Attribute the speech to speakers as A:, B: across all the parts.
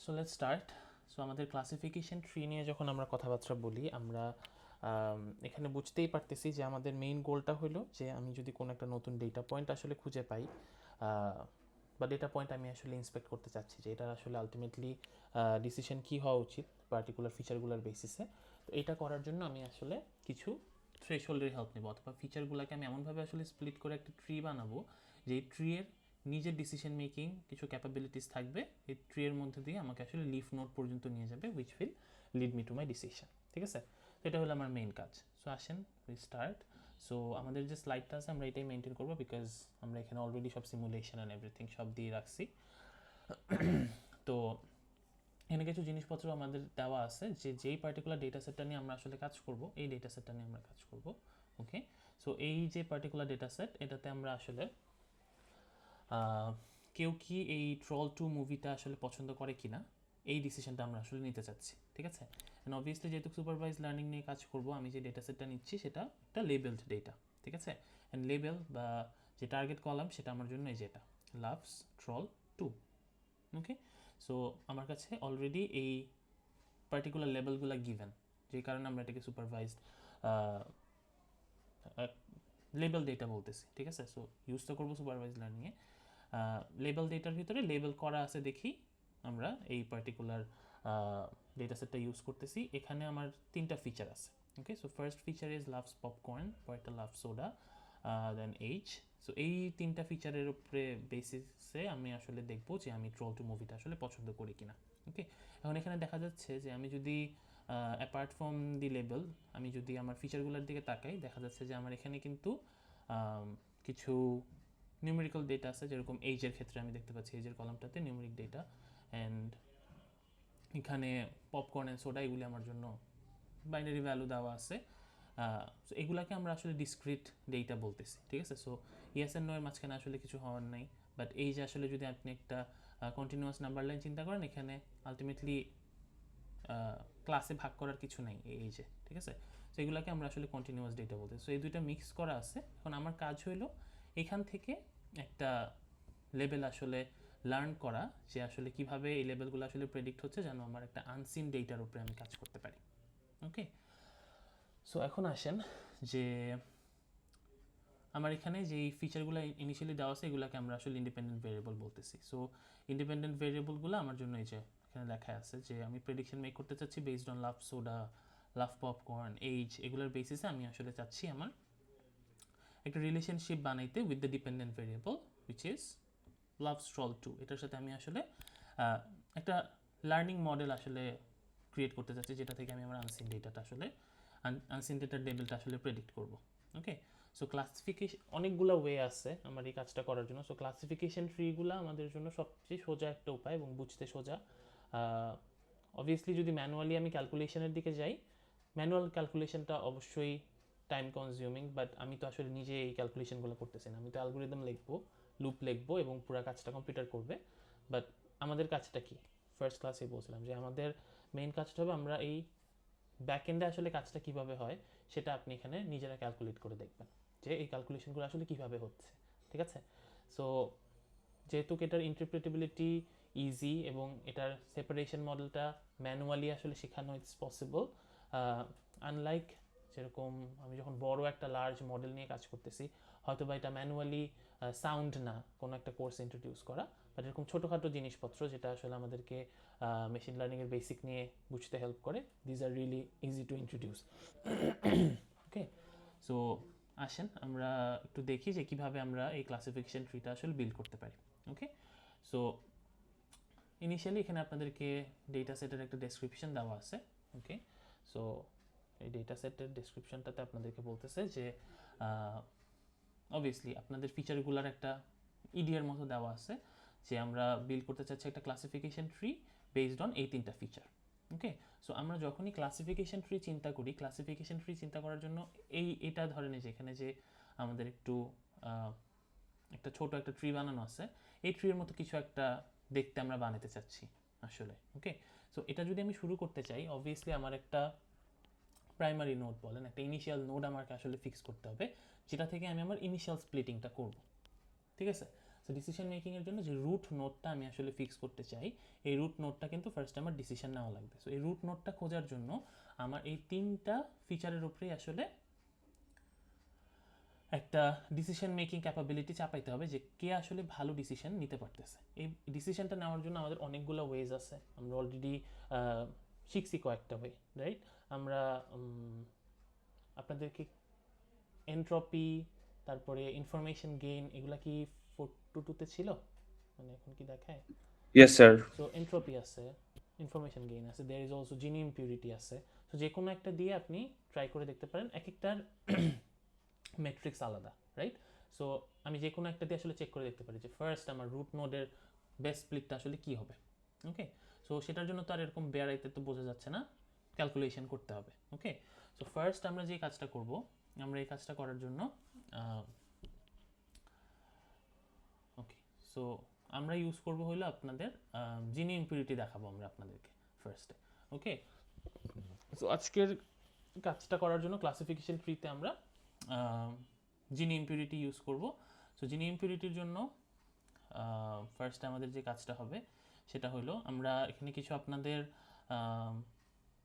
A: So let's start. So আমাদের classification tree নিয়ে যখন আমরা কথাবার্তা বলি, আমরা এখানে বুঝতেই পারতেছি যে আমাদের মেইন গোলটা হলো যে আমি যদি কোনো একটা নতুন ডেটা পয়েন্ট আসলে খুঁজে পাই, বা ডেটা পয়েন্ট আমি আসলে ইন্সপেক্ট করতে চাচ্ছি যে এটা আসলে আলটিমেটলি ডিসিশন কী হওয়া উচিত পার্টিকুলার ফিচারগুলোর বেসিসে। তো এটা করার জন্য আমি আসলে কিছু থ্রেশহোল্ডের হেল্প নেব, অথবা ফিচারগুলোকে আমি এমনভাবে আসলে স্প্লিট করে একটা ট্রি বানাবো যে এই ট্রিয়ের নিজের ডিসিশন মেকিং কিছু ক্যাপাবিলিটিস থাকবে, এই ট্রিয়ের মধ্যে দিয়ে আমাকে আসলে লিফ নোড পর্যন্ত নিয়ে যাবে, which will lead me to my decision. ঠিক আছে, তো এটা হলো আমার মেইন কাজ। সো আসেন উই স্টার্ট। সো আমাদের যে স্লাইডটা আছে আমরা এটাই মেনটেন করবো, বিকজ আমরা এখানে অলরেডি সব সিমুলেশন অ্যান্ড এভরিথিং সব দিয়ে রাখছি। তো এখানে কিছু জিনিসপত্র আমাদের দেওয়া আছে যে যেই পার্টিকুলার ডেটা সেটটা নিয়ে আমরা আসলে কাজ করব, এই ডেটা সেটটা নিয়ে আমরা কাজ করব। ওকে, সো এই যে পার্টিকুলার ডেটা সেট, এটাতে আমরা আসলে কেউ কি এই ট্রল 2 মুভিটা আসলে পছন্দ করে কিনা এই ডিসিশনটা আমরা আসলে নিতে চাচ্ছি। ঠিক আছে, অ্যান্ড অবভিয়াসলি যেহেতু সুপারভাইজ লার্নিং নিয়ে কাজ করব, আমি যে ডেটা সেটটা নিচ্ছি সেটা একটা লেবেলড ডেটা। ঠিক আছে, অ্যান্ড লেবেল বা যে টার্গেট কলাম সেটা আমার জন্য এই যেটা লাভস ট্রল 2। ওকে, সো আমার কাছে অলরেডি এই পার্টিকুলার লেবেলগুলো গিভেন, যে কারণে আমরা এটাকে সুপারভাইজড লেবেল ডেটা বলতেছি। ঠিক আছে, সো ইউজ তো করবো সুপারভাইজ লার্নিংয়ে। লেবেল ডেটার ভিতরে লেবেল করা আছে দেখি আমরা এই পার্টিকুলার ডেটা সেটটা ইউজ করতেছি। এখানে আমার 3টা ফিচার আছে। Okay, so first feature is loves popcorn, পরেরটা love soda, then H. So এই 3টা ফিচারের উপরে বেসিসে আমি আসলে দেখবো যে আমি ট্রল 2 মুভিটা আসলে পছন্দ করি কিনা। ওকে, এখন এখানে দেখা যাচ্ছে যে আমি যদি অ্যাপার্ট ফ্রম দি লেবেল, আমি যদি আমার ফিচারগুলোর দিকে তাকাই, দেখা যাচ্ছে যে আমার এখানে কিন্তু কিছু নিউমেরিক্যাল ডেটা আছে, যেরকম এইজের ক্ষেত্রে আমি দেখতে পাচ্ছি এইজের কলামটাতে নিউমেরিক ডেটা, অ্যান্ড এখানে পপকর্ন অ্যান্ড সোডা এগুলি আমার জন্য বাইনারি ভ্যালু দেওয়া আছে। সো এগুলাকে আমরা আসলে ডিসক্রিট ডেটা বলতেছি। ঠিক আছে, সো ইয়েস অ্যান্ড নো এর মাঝখানে আসলে কিছু হওয়ার নাই, বাট এই যে আসলে যদি আপনি একটা কন্টিনিউয়াস নাম্বার লাইন চিন্তা করেন, এখানে আলটিমেটলি ক্লাসে ভাগ করার কিছু নাই এই যে। ঠিক আছে, সো এগুলোকে আমরা আসলে কন্টিনিউয়াস ডেটা বলতে। সো এই দুইটা মিক্স করা আছে। এখন আমার কাজ হইলো এখান থেকে একটা লেভেল আসলে লার্ন করা, যে আসলে কিভাবে এই লেভেলগুলো আসলে প্রেডিক্ট হচ্ছে, যেন আমার একটা আনসিন ডেটার উপরে আমি কাজ করতে পারি। ওকে, সো এখন আসেন যে আমার এখানে যেই ফিচারগুলো ইনিশিয়ালি দেওয়া আছে এগুলোকে আমরা আসলে ইন্ডিপেন্ডেন্ট ভেরিয়েবল বলতেছি। সো ইন্ডিপেন্ডেন্ট ভেরিয়েবলগুলো আমার জন্য এই যে এখানে লেখা আছে যে আমি প্রেডিকশন মেক করতে চাচ্ছি based on love soda, love popcorn, age, এগুলোর বেসিসে আমি আসলে চাচ্ছি আমার একটা রিলেশনশিপ বানাইতে with the dependent variable which is love stroll 2। এটার সাথে আমি আসলে একটা লার্নিং মডেল আসলে ক্রিয়েট করতে চাচ্ছি, যেটা থেকে আমি আমার আনসিন ডেটাটা আসলে আনসিন ডেটার লেভেলটা আসলে প্রেডিক্ট করব। ওকে, সো ক্লাসিফিকেশন অনেকগুলো ওয়ে আছে আমার এই কাজটা করার জন্য। সো ক্লাসিফিকেশন ট্রিগুলো আমাদের জন্য সবচেয়ে সোজা একটা উপায় এবং বুঝতে সোজা। অবভিয়াসলি যদি ম্যানুয়ালি আমি ক্যালকুলেশনের দিকে যাই, ম্যানুয়াল ক্যালকুলেশনটা অবশ্যই টাইম কনজিউমিং, বাট আমি তো আসলে নিজে এই ক্যালকুলেশনগুলো করতেছি না, আমি তো অ্যালগোরিদম লিখবো, লুপ লিখবো এবং পুরো কাজটা কম্পিউটার করবে। বাট আমাদের কাজটা কি, ফার্স্ট ক্লাসে বলছিলাম যে আমাদের মেইন কাজটা হবে আমরা এই ব্যাকএন্ডে আসলে কাজটা কিভাবে হয় সেটা আপনি এখানে নিজেরা ক্যালকুলেট করে দেখবেন যে এই ক্যালকুলেশনগুলো আসলে কিভাবে হচ্ছে। ঠিক আছে, সো যেহেতু এটার ইন্টারপ্রেটেবিলিটি ইজি এবং এটার সেপারেশন মডেলটা ম্যানুয়ালি আসলে শেখানো ইটস পসিবল, আনলাইক যেরকম আমি যখন বড় একটা লার্জ মডেল নিয়ে কাজ করতেছি, হয়তো বা এটা ম্যানুয়ালি সাউন্ড না কোনো একটা কোর্স ইন্ট্রোডিউস করা, বাট এরকম ছোটোখাটো জিনিসপত্র যেটা আসলে আমাদেরকে মেশিন লার্নিংয়ের বেসিক নিয়ে বুঝতে হেল্প করে, these are really easy to introduce. Okay, so আসেন আমরা একটু দেখি যে কীভাবে আমরা এই ক্লাসিফিকেশন ট্রিটা আসলে বিল্ড করতে পারি। ওকে, সো ইনিশিয়ালি এখানে আপনাদেরকে ডেটা সেটের একটা ডেসক্রিপশন দেওয়া আছে। ওকে, সো এই ডেটা সেটের ডেসক্রিপশনটাতে আপনাদেরকে বলতেছে যে অবভিয়াসলি আপনাদের ফিচারগুলোর একটা ইডিয়ার মতো দেওয়া আছে যে আমরা বিল্ড করতে চাচ্ছি একটা ক্লাসিফিকেশন ট্রি বেসড অন এই 3টা ফিচার। ওকে, সো আমরা যখনই ক্লাসিফিকেশন ট্রি চিন্তা করি, ক্লাসিফিকেশন ট্রি চিন্তা করার জন্য এটা ধরেন যে এখানে যে আমাদের একটু একটা ছোট একটা ট্রি বানানো আছে, এই ট্রির মতো কিছু একটা দেখতে আমরা বানাতে চাচ্ছি আসলে। ওকে, সো এটা যদি আমি শুরু করতে চাই, অবভিয়াসলি আমার একটা প্রাইমারি নোড বলেন, একটা ইনিশিয়াল নোড আমাকে আসলে ফিক্স করতে হবে, যেটা থেকে আমি আমার ইনিশিয়াল স্প্লিটিংটা করব। ঠিক আছে, সো সো ডিসিশন মেকিংয়ের জন্য যে রুট নোডটা আমি আসলে ফিক্স করতে চাই, এই রুট নোডটা কিন্তু ফার্স্ট আমার ডিসিশন নেওয়া লাগবে। সো এই রুট নোডটা খোঁজার জন্য আমার এই 3টা ফিচারের উপরেই আসলে একটা ডিসিশন মেকিং ক্যাপাবিলিটি চাপাইতে হবে, যে কে আসলে ভালো ডিসিশন নিতে পারতেছে। এই ডিসিশনটা নেওয়ার জন্য আমাদের অনেকগুলো ওয়েজ আছে, আমরা অলরেডি শিখছি কয়েকটা ওয়ে, রাইট? আমরা আপনাদেরকে এন্ট্রপি, তারপরে ইনফরমেশন গেইন, এগুলা কি 422-তে ছিল, মানে এখন কি দেখায়?
B: Yes, sir.
A: সো এন্ট্রপি আছে, ইনফরমেশন গেইন আছে, there is also Gini impurity আছে। সো যে কোনো একটা দিয়ে আপনি ট্রাই করে দেখতে পারেন, এক একটার মেট্রিক্স আলাদা, রাইট? সো আমি যে কোনো একটা দিয়ে আসলে চেক করে দেখতে পারি যে ফার্স্ট আমার রুট নোডের বেস্ট স্প্লিটটা আসলে কী হবে। ওকে, সো সেটার জন্য তো আর এরকম বেড়াইতে তো বোঝা যাচ্ছে না, ক্যালকুলেশন করতে হবে। ওকে, সো ফার্স্ট আমরা যে কাজটা করব, আমরা এই কাজটা করার জন্য ওকে, সো আমরা ইউজ করব হলো আপনাদের জিনি ইম্পিউরিটি দেখাবো আমরা আপনাদেরকে ফার্স্টে। ওকে, সো আজকের কাজটা করার জন্য ক্লাসিফিকেশন ট্রিতে আমরা জিনি ইম্পিউরিটি ইউজ করব। সো জিনি ইম্পিউরিটির জন্য ফার্স্ট আমাদের যে কাজটা হবে সেটা হলো, আমরা এখানে কিছু আপনাদের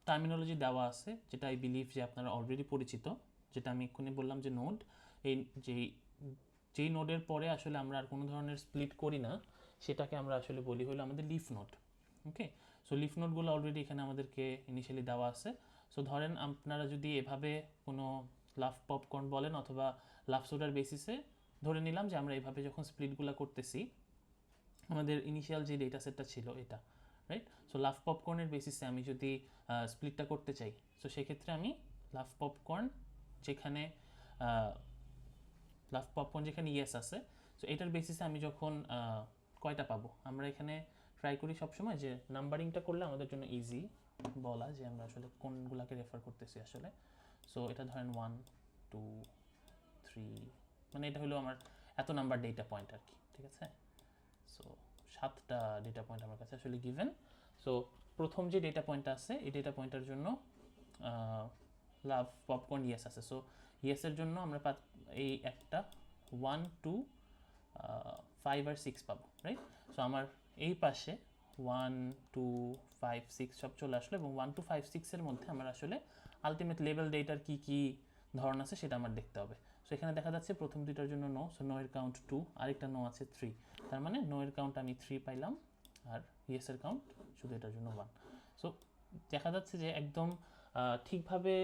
A: টার্মিনোলজি দেওয়া আছে, যেটা আই বিলিভ যে আপনারা অলরেডি পরিচিত, যেটা আমি এক্ষুনি বললাম যে নোড, এই যেই নোডের পরে আসলে আমরা আর কোনো ধরনের স্প্লিট করি না, সেটাকে আমরা আসলে বলি হলো আমাদের লিফ নোড। ওকে, সো লিফ নোডগুলো অলরেডি এখানে আমাদেরকে ইনিশিয়ালি দেওয়া আছে। সো ধরেন আপনারা যদি এভাবে কোনো লাভ পপকর্ন বলেন অথবা লাভ সোডার বেসিসে ধরে নিলাম যে আমরা এভাবে যখন স্প্লিটগুলো করতেছি, আমাদের ইনিশিয়াল যে ডেটা সেটটা ছিল এটা, রাইট? সো লাভ পপকর্নের বেসিসে আমি যদি স্প্লিটটা করতে চাই, সো সেক্ষেত্রে আমি লাভ পপকর্ন যেখানে ইয়েস আছে, সো এটার বেসিসে আমি যখন কয়টা পাবো, আমরা এখানে ট্রাই করি সবসময় যে নাম্বারিংটা করলে আমাদের জন্য ইজি বলা, যে আমরা আসলে কোনগুলোকে রেফার করতেছি আসলে। সো এটা ধরেন 1 2 3, মানে এটা হলো আমার এত নাম্বার ডেটা পয়েন্ট আর কি, ঠিক আছে? সো 7টা ডেটা পয়েন্ট আমার কাছে আসলে গিভেন। সো প্রথম যে ডেটা পয়েন্টটা আছে, এই ডেটা পয়েন্টের জন্য লাভ পপকর্ন ইয়েস আছে। সো ইয়েসের জন্য আমরা এই একটা 1 2 5 আর 6 পাবো, রাইট? সো আমার এই পাশে 1 2 5 6 সব চলে আসলো, এবং 1 2 5 6 এর মধ্যে আমার আসলে আলটিমেট লেভেল ডেটার কি কি ধরন আছে সেটা আমার দেখতে হবে। সো এখানে দেখা যাচ্ছে প্রথম দুইটার জন্য নো, সো নো এর কাউন্ট 2, আরেকটা নো আছে 3, তার মানে নো এর কাউন্ট আমি 3 পাইলাম, আর ইয়েস এর কাউন্ট শুধু এটার জন্য 1। সো দেখা যাচ্ছে যে একদম ঠিকভাবে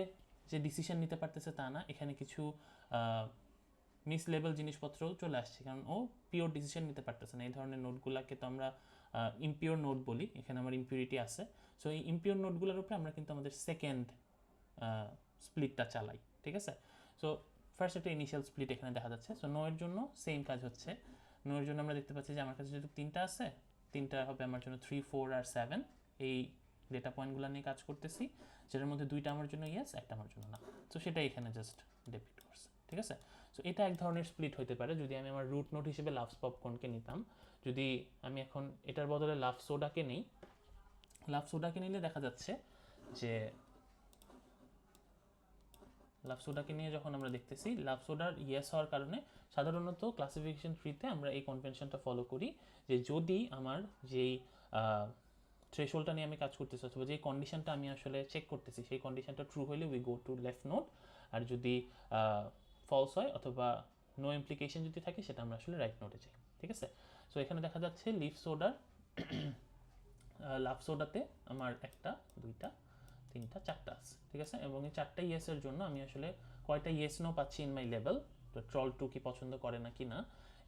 A: যে ডিসিশন নিতে পারতেছে তা না, এখানে কিছু মিস লেভেল জিনিসপত্রও চলে আসছে, কারণ ও পিওর ডিসিশন নিতে পারতেছে না। এই ধরনের নোটগুলোকে তো আমরা ইমপিওর নোট বলি, এখানে আমার ইম্পিউরিটি আছে। সো এই ইমপিওর নোটগুলোর উপরে আমরা কিন্তু আমাদের সেকেন্ড স্প্লিটটা চালাই, ঠিক আছে? সো ফার্স্ট একটা ইনিশিয়াল স্প্লিট এখানে দেখা যাচ্ছে। সো নো এর জন্য সেম কাজ হচ্ছে। নো এর জন্য আমরা দেখতে পাচ্ছি যে আমার কাছে যেহেতু 3টা আছে, 3টা হবে আমার জন্য 3 4 আর 7, এই ডেটা পয়েন্টগুলো নিয়ে কাজ করতেছি, যেটার মধ্যে 2টা আমার জন্য ইয়েস, একটা আমার জন্য না। সো সেটাই এখানে জাস্ট ডেপিক্ট করছে, ঠিক আছে? সো এটা এক ধরনের স্প্লিট হতে পারে যদি আমি আমার রুট নোট হিসেবে লাভ পপকর্নকে নিতাম। যদি আমি এখন এটার বদলে লাভ সোডাকে নিই, লাভ সোডাকে নিলে দেখা যাচ্ছে যে লাভ সোডাকে নিয়ে যখন আমরা দেখতেছি, লাভ সোডার ইয়েস হওয়ার কারণে সাধারণত ক্লাসিফিকেশন ট্রিতে আমরা এই কনভেনশনটা ফলো করি যে যদি আমার যেই থ্রেশহোল্ডটা নিয়ে আমি কাজ করতেছি অথবা যে কন্ডিশনটা আমি আসলে চেক করতেছি সেই কন্ডিশনটা ট্রু হলে we go to left node, আর যদি ফলস হয় অথবা নো ইমপ্লিকেশন যদি থাকে সেটা আমরা আসলে রাইট নোডে যাই, ঠিক আছে? সো এখানে দেখা যাচ্ছে লিফ সোডার লাভ সোডাতে আমার 1টা 2টা 3টা 4টা আছে, ঠিক আছে? এবং এই 4টা ইয়েসের জন্য আমি আসলে কয়টা ইয়েস নো পাচ্ছি ইন মাই লেভেল, তো ট্রল 2 কি পছন্দ করে না কি না,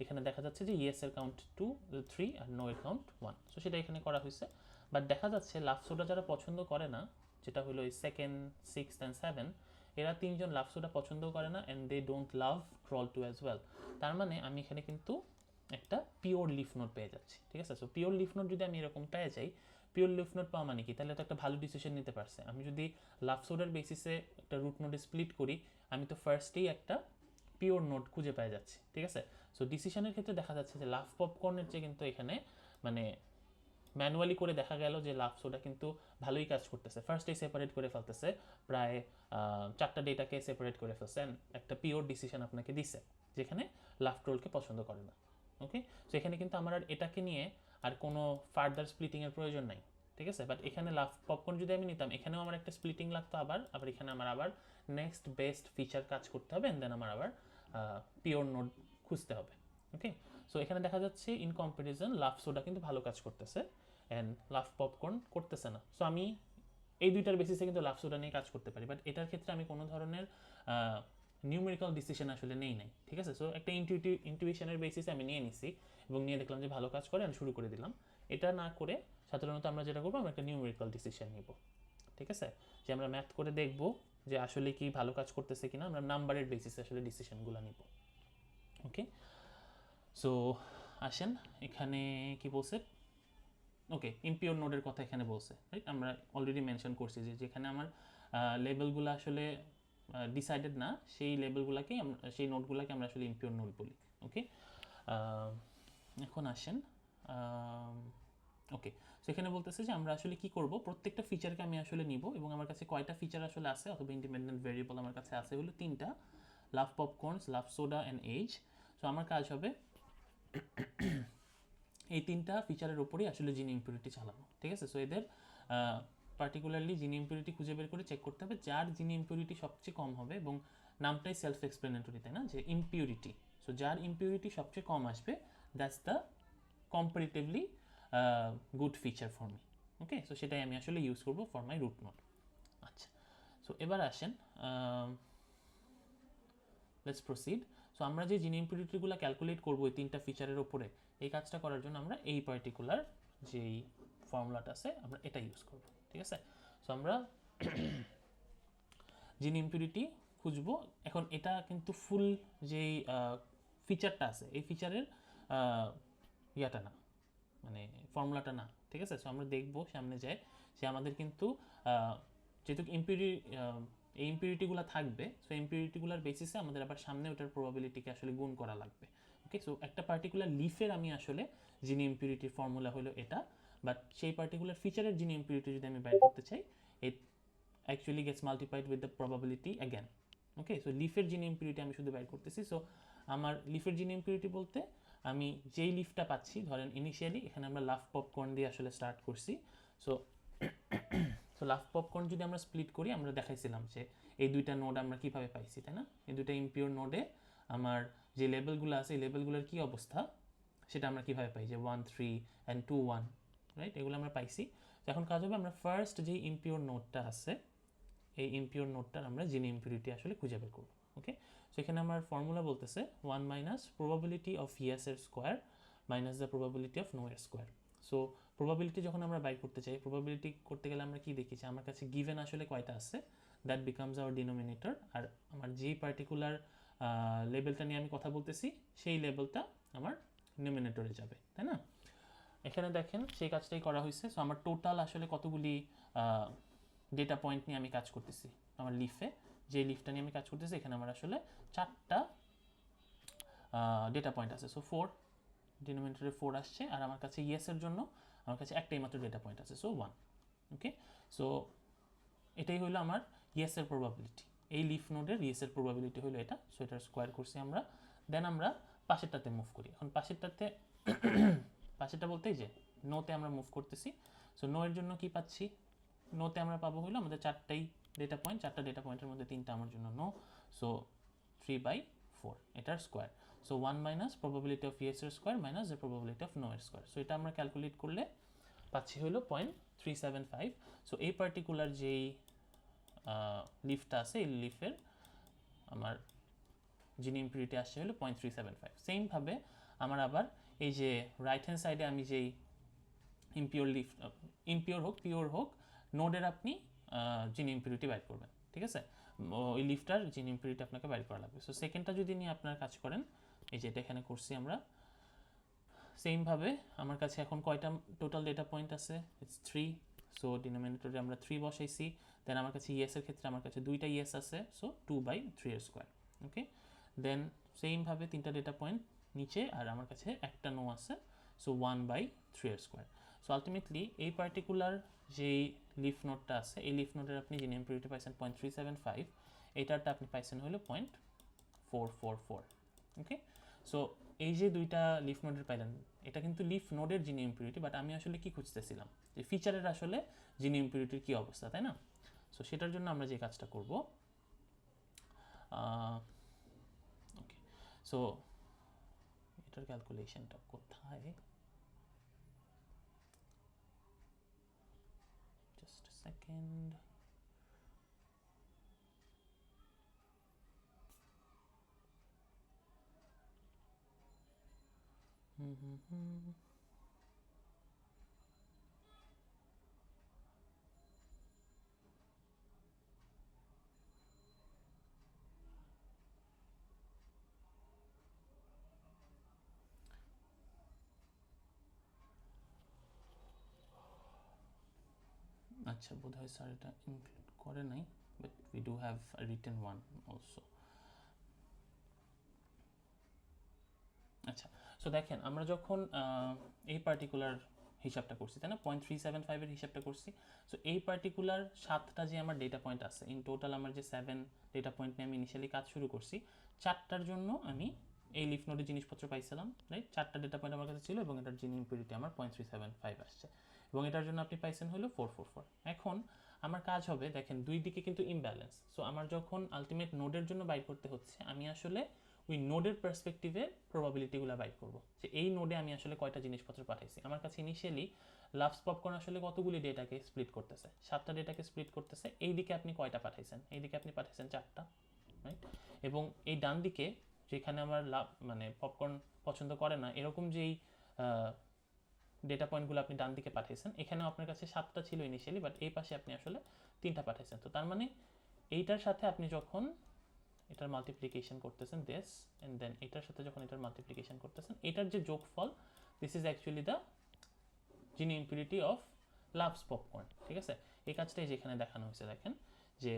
A: এখানে দেখা যাচ্ছে যে ইয়েস এর কাউন্ট 2 3 আর নো এর কাউন্ট 1। সো সেটা এখানে করা হয়েছে, বাট দেখা যাচ্ছে লাভ সোডা যারা পছন্দ করে না, যেটা হলো এই সেকেন্ড 6 অ্যান্ড 7, এরা 3জন লাভ সোডা পছন্দ করে না, and they don't love Troll 2 as well. তার মানে আমি এখানে কিন্তু একটা পিওর লিফ নোট পেয়ে যাচ্ছি, ঠিক আছে? সো পিওর লিফ নোট যদি আমি এরকম পেয়ে যাই, পিওর লিফ নোট পাওয়া মানে কি, তাহলে তো একটা ভালো ডিসিশন নিতে পারছে। আমি যদি লাভ সোডার বেসিসে একটা রুট নোটে স্প্লিট করি, আমি তো ফার্স্টেই একটা পিওর নোট খুঁজে পেয়ে যাচ্ছি, ঠিক আছে? সো ডিসিশনের ক্ষেত্রে দেখা যাচ্ছে যে লাভ পপকর্নের চেয়ে কিন্তু এখানে মানে ম্যানুয়ালি করে দেখা গেল যে লাভ সোডা কিন্তু ভালোই কাজ করতেছে, ফার্স্টেই সেপারেট করে ফেলতেছে, প্রায় 4টা ডেটাকে সেপারেট করে ফেলছে, একটা পিওর ডিসিশন আপনাকে দিছে যেখানে লাভ ট্রোলকে পছন্দ করে না। ওকে, সো এখানে কিন্তু আমার আর এটাকে নিয়ে আর কোনো ফার্দার স্প্লিটিংয়ের প্রয়োজন নাই, ঠিক আছে। বাট এখানে লাভ পপকর্ন যদি আমি নিতাম, এখানেও আমার একটা স্প্লিটিং লাগতো, আবার এখানে আমার আবার নেক্সট বেস্ট ফিচার কাজ করতে হবে, অ্যান্ড দেন আমার আবার পিওর নোড খুঁজতে হবে। ওকে, সো এখানে দেখা যাচ্ছে ইন কম্পারিজন লাভ সোডা কিন্তু ভালো কাজ করতেছে অ্যান্ড লাভ পপকর্ন করতেছে না। সো আমি এই দুইটার বেসিসে কিন্তু লাভ সোডা নিয়ে কাজ করতে পারি, বাট এটার ক্ষেত্রে আমি কোনো ধরনের নিউমেরিক্যাল ডিসিশন আসলে নেই নাই, ঠিক আছে। সো একটা ইনটিউশনের বেসিসে আমি নিয়ে নিছি এবং নিয়ে দেখলাম যে ভালো কাজ করে, আমি শুরু করে দিলাম। এটা না করে সাধারণত আমরা যেটা করবো, আমরা একটা নিউমেরিক্যাল ডিসিশন নিব, ঠিক আছে, যে আমরা ম্যাথ করে দেখব যে আসলে কি ভালো কাজ করতেছে কিনা, আমরা নাম্বারের বেসিসে আসলে ডিসিশনগুলো নিব। ওকে, সো আসেন এখানে কি বলছে, ওকে, ইমপিওর নোডের কথা এখানে বলছে, রাইট। আমরা অলরেডি মেনশন করছি যে যেখানে আমার লেবেলগুলো আসলে ডিসাইডেড না, সেই লেবেলগুলোকেই সেই নোডগুলোকে আমরা আসলে ইমপিওর নোড বলি। ওকে, এখন আসেন, ওকে, সো এখানে বলতেছে যে আমরা আসলে কি করব, প্রত্যেকটা ফিচারকে আমি আসলে নিব, এবং আমার কাছে কয়টা ফিচার আসলে আছে অথবা ইন্ডিপেন্ডেন্ট ভেরিয়েবল আমার কাছে আছে হলো 3টা, লাভ পপকর্নস, লাভ সোডা অ্যান্ড এজ। সো আমার কাজ হবে এই 3টা ফিচারের উপরেই আসলে জিন ইম্পিউরিটি চালানো, ঠিক আছে। সো এদের পার্টিকুলারলি জিন ইম্পিউরিটি খুঁজে বের করে চেক করতে হবে, যার জিন ইম্পিউরিটি সবচেয়ে কম হবে, এবং নামটাই সেলফ এক্সপ্লেনেটরি, তাই না, যে ইম্পিউরিটি। সো যার ইম্পিউরিটি সবচেয়ে কম আসবে, that's the comparatively good feature for me. Okay, so সেটাই আমি আসলে ইউজ করবো ফর মাই রুট নোড। আচ্ছা, সো এবার আসেন, লেটস প্রসিড। সো আমরা যে জিন ইম্পিউরিটিগুলো ক্যালকুলেট করবো এই 3টা ফিচারের উপরে, এই কাজটা করার জন্য আমরা এই পার্টিকুলার যেই ফর্মুলাটা আছে আমরা এটা ইউজ করব, ঠিক আছে। সো আমরা জিন ইম্পিউরিটি খুঁজবো। এখন এটা কিন্তু ফুল যেই ফিচারটা আছে, এই ফিচারের ইয়াটা না, মানে ফর্মুলাটা না, ঠিক আছে। সো আমরা দেখবো সামনে যায় সে আমাদের কিন্তু যেহেতু এই ইম্পিউরিটিগুলো থাকবে, সো ইম্পিউরিটিগুলোর বেসিসে আমাদের আবার সামনে ওটার প্রবাবিলিটিকে আসলে গুণ করা লাগবে। ওকে, সো একটা পার্টিকুলার লিফের আমি আসলে জিনি ইম্পিউরিটির ফর্মুলা হলো এটা, বাট সেই পার্টিকুলার ফিচারের জিনি ইম্পিউরিটি যদি আমি বাইর করতে চাই, it actually gets multiplied with the probability again. Okay, so লিফের জিনি ইম্পিউরিটি আমি শুধু বাইর করতেছি। সো আমার লিফের জিনি ইম্পিউরিটি বলতে আমি যেই লিফটা পাচ্ছি, ধরেন ইনিশিয়ালি এখানে আমরা লাভ পপকর্ন দিয়ে আসলে স্টার্ট করছি। সো সো লাভ পপকর্ন যদি আমরা স্প্লিট করি, আমরা দেখাইছিলাম যে এই দুইটা নোড আমরা কিভাবে পাইছি, তাই না। এই দুইটা ইম্পিওর নোডে আমার যে লেভেলগুলো আছে, এই লেভেলগুলোর কী অবস্থা সেটা আমরা কীভাবে পাই, যে 1 3 অ্যান্ড 2 1, রাইট, এগুলো আমরা পাইছি। তো এখন কাজ হবে, আমরা ফার্স্ট যে ইম্পিওর নোডটা আছে, এই ইম্পিওর নোডটার আমরা জিনি ইম্পিউরিটি আসলে খুঁজে বের করব। ওকে, সো এখানে আমার ফর্মুলা বলতেছে 1 মাইনাস প্রবাবিলিটি অফ ইয়েস এর square minus the probability of no এর স্কোয়ার। সো প্রবাবিলিটি যখন আমরা বাই করতে চাই, প্রবাবিলিটি করতে গেলে আমরা কি দেখি যে আমার কাছে গিভেন আসলে কয়টা আছে, দ্যাট বিকামস আওয়ার ডিনোমিনেটর, আর আমার যেই পার্টিকুলার লেভেলটা নিয়ে আমি কথা বলতেছি সেই লেভেলটা আমার ডিনোমিনেটরে যাবে, তাই না। এখানে দেখেন সেই কাজটাই করা হয়েছে। সো আমার টোটাল আসলে কতগুলি ডেটা পয়েন্ট নিয়ে আমি কাজ করতেছি, আমার লিফে যে লিফটা নিয়ে আমি কাজ করতেছি, এখানে আমার আসলে 4টা ডেটা পয়েন্ট আছে। সো 4, ডিনোমিনেটরে 4 আসছে, আর আমার কাছে ইয়েসের জন্য আমার কাছে একটাই মাত্র ডেটা পয়েন্ট আছে, সো 1। ওকে, সো এটাই হলো আমার ইয়েসের প্রবাবিলিটি, এই লিফ নোডের ইয়েসের প্রবাবিলিটি হলো এটা। সো এটার স্কোয়ার করছি আমরা, দেন আমরা পাশেরটাতে মুভ করি। এখন পাশেরটা বলতেই যে নোতে আমরা মুভ করতেছি। সো নো এর জন্য কি পাচ্ছি, নোতে আমরা পাবো হলো আমাদের 4টাই ডেটা পয়েন্ট, 4টা ডেটা পয়েন্টের মধ্যে 3টা আমার জন্য নো, সো 3/4 এটার square. So 1 minus probability of yes এর square minus the probability of no এর স্কোয়ার। সো এটা আমরা ক্যালকুলেট করলে পাচ্ছি হলো 0.375। সো এই পার্টিকুলার যেই লিফটা আছে, এই লিফের আমার জিনি ইম্পিউরিটি আসছে হলো 0.375। সেমভাবে আমার আবার এই যে রাইট হ্যান্ড সাইডে আমি যেই ইম্পিওর হোক পিওর হোক নোডের আপনি জিনি ইম্পিউরিটি বাইর করবেন, ঠিক আছে। ওই লিফটার জিনি ইম্পিউরিটি আপনাকে বাইর করা লাগবে। সো সেকেন্ডটা যদি নিয়ে আপনার কাজ করেন, এই যে এটা এখানে করছি আমরা, সেমভাবে আমার কাছে এখন কয়টা টোটাল ডেটা পয়েন্ট আছে, ইটস 3। সো ডিনোমিনেটরে আমরা 3 বসাইছি, দেন আমার কাছে ইয়েসের ক্ষেত্রে আমার কাছে 2টা ইয়েস আছে, সো 2/3 এর স্কোয়ার। ওকে, দেন সেমভাবে 3টা ডেটা পয়েন্ট নিচে, আর আমার কাছে একটা নো আছে, সো 1/3 এর স্কোয়ার। সো আলটিমেটলি এই পার্টিকুলার যেই লিফ নোটটা আছে, এই লিফ নোটের আপনি জিনি ইম্পিউরিটি পাইছেন 0.375, এইটারটা আপনি পাইছেন হলো 0.444। ওকে, সো এই যে দুইটা লিফ নোডের পাইলেন, এটা কিন্তু লিফ নোডের জিনি ইম্পিউরিটি, বাট আমি আসলে কি খুঁজতেছিলাম যে ফিচারের আসলে জিনি ইম্পিউরিটির কি অবস্থা, তাই না? সো সেটার জন্য আমরা যে কাজটা করব, ওকে, সো এটার ক্যালকুলেশনটা কোথায়, জাস্ট সেকেন্ড। আচ্ছা, বোধহয় স্যার এটা ইনক্লুড করে নাই, but we do have written one also. আচ্ছা, সো দেখেন আমরা যখন এই পার্টিকুলার হিসাবটা করছি, তাই না, 0.375 এর হিসাবটা করছি। সো এই পার্টিকুলার 7টা যে আমার ডেটা পয়েন্ট আছে, ইন টোটাল আমার যে 7 ডেটা পয়েন্ট নিয়ে আমি ইনিশিয়ালি কাজ শুরু করছি, 4টার জন্য আমি এই লিফ নোডে জিনিসপত্র পাইছিলাম, রাইট? 4টা ডেটা পয়েন্ট আমার কাছে ছিল এবং এটার জিনি ইম্পিউরিটি আমার 0.375 আসছে, এবং এটার জন্য আপনি পাইছেন হলো 444। এখন আমার কাজ হবে, দেখেন দুই দিকে কিন্তু ইমব্যালেন্স, সো আমার যখন আলটিমেট নোডের জন্য বাইর করতে হচ্ছে, আমি আসলে ওই নোডের পার্সপেক্টিভে প্রবাবিলিটিগুলো বাইর করব, যে এই নোডে আমি আসলে কয়টা জিনিসপত্র পাঠাইছি। আমার কাছে ইনিশিয়ালি লাভস পপকর্ন আসলে কতগুলি ডেটাকে স্প্লিট করতেছে, 7টা ডেটাকে স্প্লিট করতেছে। এই দিকে আপনি কয়টা পাঠাইছেন? এই দিকে আপনি পাঠাইছেন 4টা, রাইট? এবং এই ডান দিকে যেখানে আমার লাভ মানে পপকর্ন পছন্দ করে না এরকম যেই ডেটা পয়েন্টগুলো আপনি ডান দিকে পাঠিয়েছেন, এখানেও আপনার কাছে 7টা ছিল ইনিশিয়ালি, বাট এই পাশে আপনি আসলে 3টা পাঠিয়েছেন। তো তার মানে এইটার সাথে আপনি যখন এটার মাল্টিপ্লিকেশন করতেছেন দিস, এন্ড দেন এটার সাথে যখন এটার মাল্টিপ্লিকেশন করতেছেন, এটার যে যোগফল, this is actually the Gini impurity of loves popcorn, ঠিক আছে? এই কাজটাই যেখানে দেখানো হয়েছে, দেখেন যে